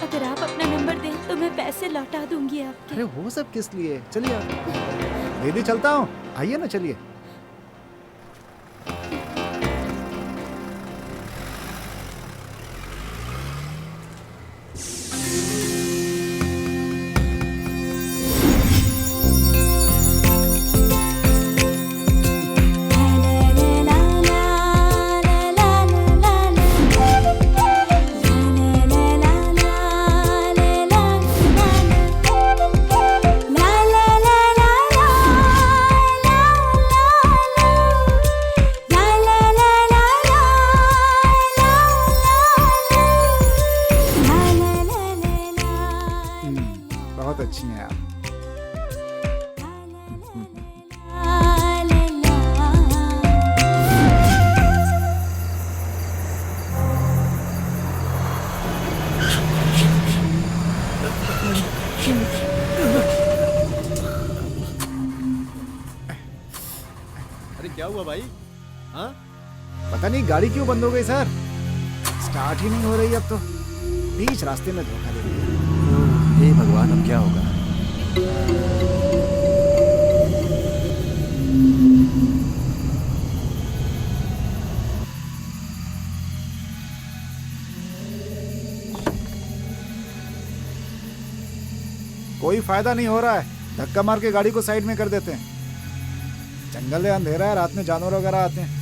अगर आप अपना नंबर दें तो मैं पैसे लौटा दूंगी आपके। अरे वो सब किस लिए, चलिए आप। दीदी चलता हूँ, आइए ना, चलिए। बहुत अच्छी हैं आप। अरे क्या हुआ भाई? हाँ? पता नहीं गाड़ी क्यों बंद हो गई सर, स्टार्ट ही नहीं हो रही अब तो, बीच रास्ते में धोखा दे दिया। हे भगवान, अब क्या होगा? कोई फायदा नहीं हो रहा है, धक्का मार के गाड़ी को साइड में कर देते हैं। जंगल है, अंधेरा है, रात में जानवर वगैरह आते हैं।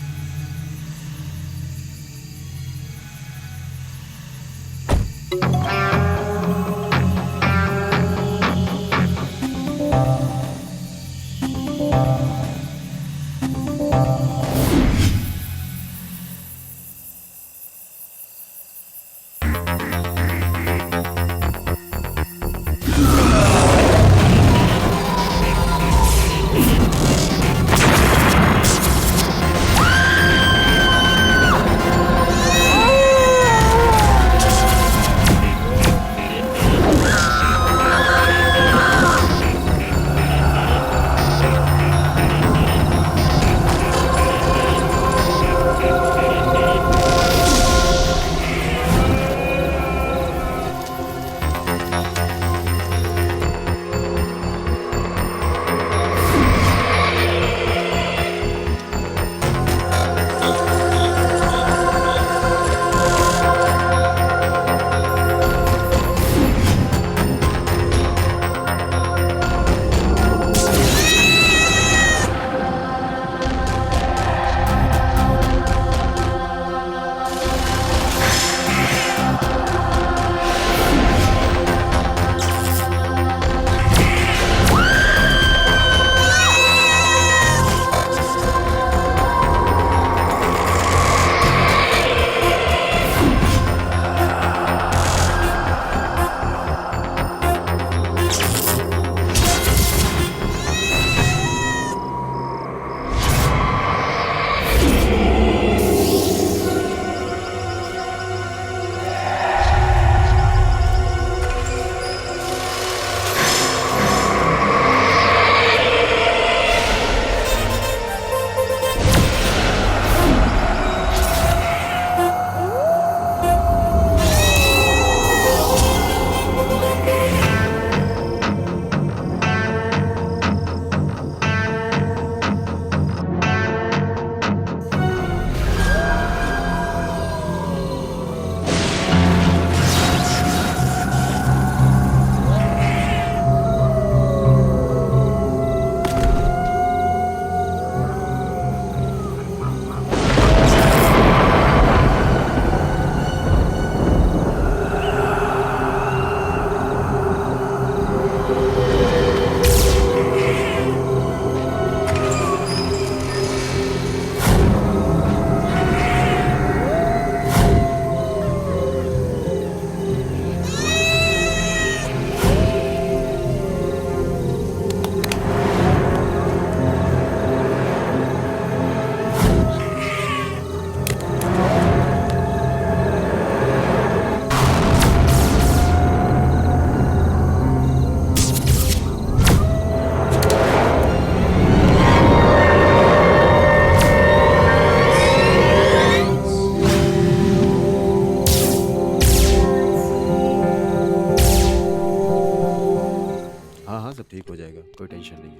कोई टेंशन नहीं है।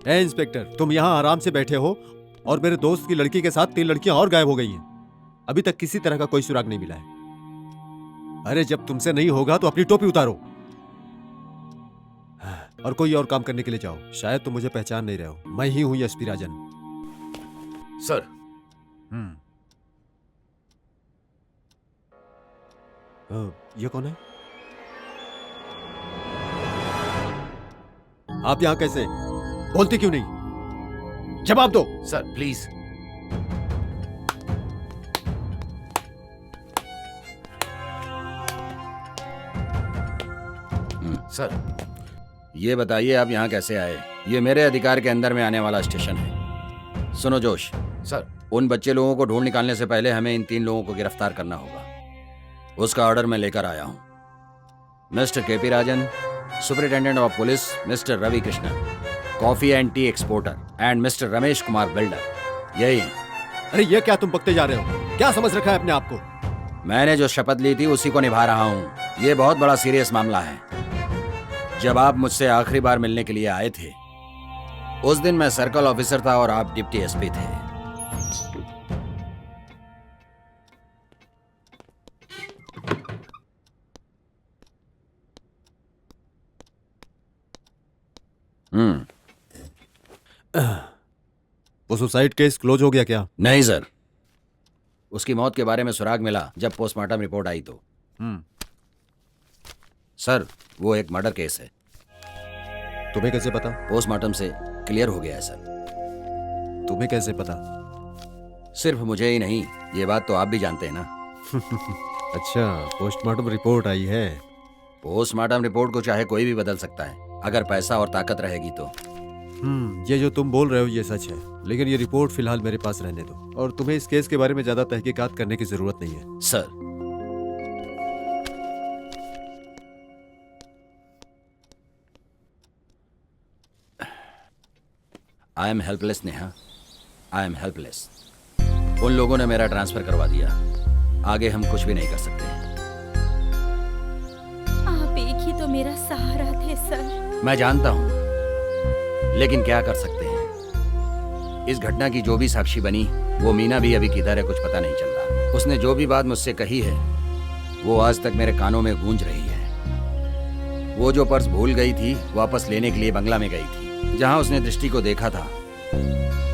ए इंस्पेक्टर, तुम यहाँ आराम से बैठे हो और मेरे दोस्त की लड़की के साथ 3 लड़कियां और गायब हो गई हैं। अभी तक किसी तरह का कोई सुराग नहीं मिला है। अरे जब तुमसे नहीं होगा तो अपनी टोपी उतारो और कोई और काम करने के लिए जाओ। शायद तुम मुझे पहचान नहीं रहे हो, मैं ही हूं एसपी राजन। सर। ये कौन है? आप यहां कैसे? बोलते क्यों नहीं? जवाब दो। Sir please. सर, ये बताइए आप यहाँ कैसे आए? ये मेरे अधिकार के अंदर में आने वाला स्टेशन है। सुनो जोश, सर, उन बच्चे लोगों को ढूंढ निकालने से पहले हमें इन 3 लोगों को गिरफ्तार करना होगा। उसका ऑर्डर मैं लेकर आया हूँ। Mister KP Rajan, superintendent of police mister Ravi Krishnan, coffee and tea exporter, and mister Ramesh Kumar builder. यही। अरे ये क्या तुम बकते जा रहे हो? क्या समझ रखा है अपने आप को? मैंने जो शपथ ली थी उसी को निभा रहा हूँ। ये बहुत बड़ा सीरियस मामला है। जब आप मुझसे आखिरी बार मिलने के लिए आए थे उस दिन मैं सर्कल ऑफिसर था और आप डिप्टी एसपी थे। वो सुसाइड केस क्लोज हो गया क्या? नहीं सर, उसकी मौत के बारे में सुराग मिला जब पोस्टमार्टम रिपोर्ट आई तो। सर, वो एक मर्डर केस है। तुम्हें कैसे पता? पोस्टमार्टम से क्लियर हो गया है सर। तुम्हें कैसे पता? सिर्फ मुझे ही नहीं, ये बात तो आप भी जानते हैं ना। अच्छा, पोस्टमार्टम रिपोर्ट आई है। पोस्टमार्टम रिपोर्ट को चाहे कोई भी बदल सकता है अगर पैसा और ताकत रहेगी तो। ये जो तुम बोल रहे हो ये सच है, लेकिन ये रिपोर्ट फिलहाल मेरे पास रहने दो और तुम्हें इस केस के बारे में ज्यादा तहकीकात करने की जरूरत नहीं है। Sir, I am helpless Neha, I am helpless. उन लोगों ने मेरा ट्रांसफर करवा दिया, आगे हम कुछ भी नहीं कर सकते। आप एक ही तो मेरा सहारा थे सर। मैं जानता हूं, लेकिन क्या कर सकते हैं। इस घटना की जो भी साक्षी बनी वो मीना भी अभी किधर है कुछ पता नहीं चल रहा। उसने जो भी बात मुझसे कही है वो आज तक मेरे कानों में गूंज रही है। वो जो पर्स भूल गई थी वापस लेने के लिए बंगला में गई थी, जहां उसने दृष्टि को देखा था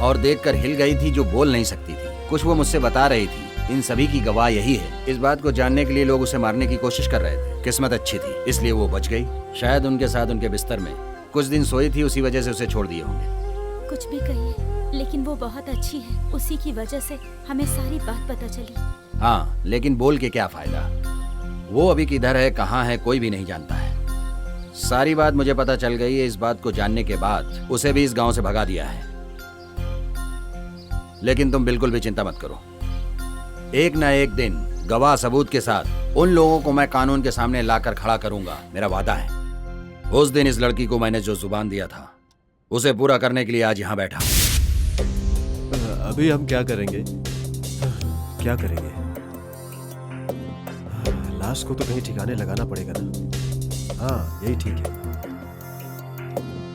और देखकर हिल गई थी, जो बोल नहीं सकती थी। कुछ वो मुझसे बता रही थी। इन सभी की गवाह यही है। इस बात को जानने के लिए लोग उसे मारने की कोशिश कर रहे थे। किस्मत अच्छी थी इसलिए वो बच गई। शायद उनके साथ उनके बिस्तर में कुछ दिन सोई थी, उसी वजह से उसे छोड़ दिए होंगे। कुछ भी कहिए, लेकिन वो बहुत अच्छी है। उसी की वजह से हमें सारी बात पता चली। हाँ, लेकिन बोल के क्या फायदा? वो अभी किधर है, कहाँ है, कोई भी नहीं जानता है। सारी बात मुझे पता चल गई है। इस बात को जानने के बाद उसे भी इस गांव से भगा दिया है। लेकिन तुम बिल्कुल भी चिंता मत करो। एक ना एक दिन गवाह सबूत के साथ उन लोगों को मैं कानून के सामने लाकर खड़ा करूंगा, मेरा वादा है। उस दिन इस लड़की को मैंने जो जुबान दिया था उसे पूरा करने के लिए आज यहाँ बैठा। अभी हम क्या करेंगे? क्या करेंगे? लाश को तो कहीं ठिकाने लगाना पड़ेगा ना। हाँ, यही ठीक है।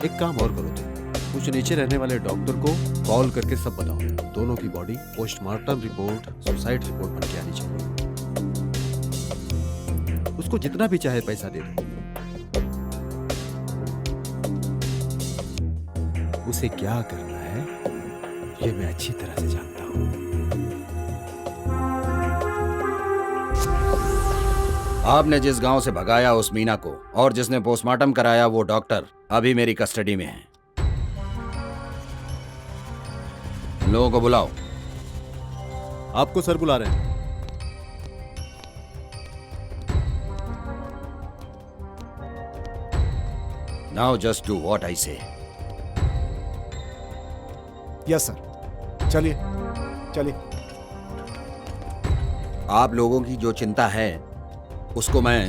एक काम और करो तुम, कुछ नीचे रहने वाले डॉक्टर को कॉल करके सब बताओ। दोनों की body postmortem report suicide report बन के आनी चाहिए। उसको जितना भी चाहे पैसा दे दो। उसे क्या करना है ये मैं अच्छी तरह से जानता हूं। आपने जिस गांव से भगाया उस मीना को और जिसने पोस्टमार्टम कराया वो डॉक्टर अभी मेरी कस्टडी में है। लोगों को बुलाओ। आपको सर बुला रहे हैं। Now just do what I say. Yes sir. चलिए चलिए। आप लोगों की जो चिंता है उसको मैं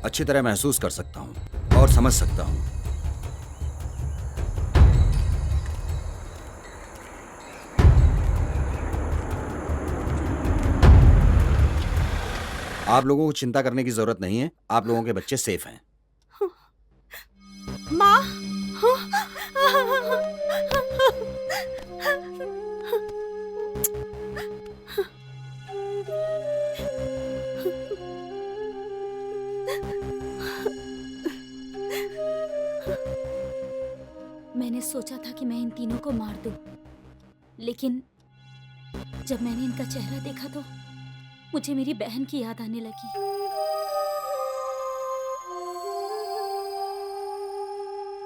अच्छी तरह महसूस कर सकता हूं और समझ सकता हूं। आप लोगों को चिंता करने की जरूरत नहीं है। आप लोगों के बच्चे सेफ हैं। माँ, मैंने सोचा था कि मैं इन तीनों को मार दूं, लेकिन जब मैंने इनका चेहरा देखा तो मुझे मेरी बहन की याद आने लगी।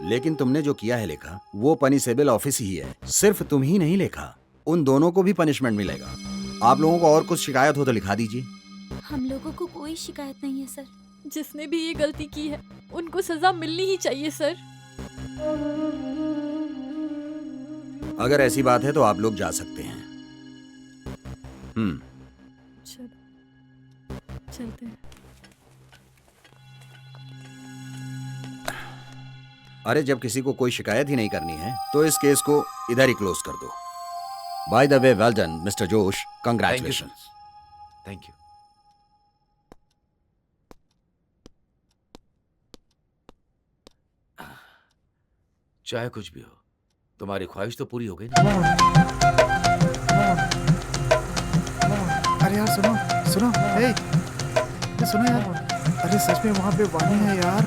लेकिन तुमने जो किया है लेखा, वो पनिशेबल ऑफिस ही है। सिर्फ तुम ही नहीं लेखा, उन दोनों को भी पनिशमेंट मिलेगा। आप लोगों को और कुछ शिकायत हो तो लिखा दीजिए। हम लोगों को कोई शिकायत नहीं है सर। जिसने भी ये गलती की है उनको सजा मिलनी ही चाहिए सर। अगर ऐसी बात है तो आप लोग जा सकते हैं। चलो चलते हैं। अरे जब किसी को कोई शिकायत ही नहीं करनी है तो इस केस को इधर ही क्लोज कर दो। By the way, well done mister जोश, कंग्रेचुलेशंस। Thank you. चाहे कुछ भी हो, तुम्हारी ख्वाहिश तो पूरी हो गई ना। अरे यार सुनो सुनो, हे सुनो यार, अरे सच में वहाँ पे वाणी है यार।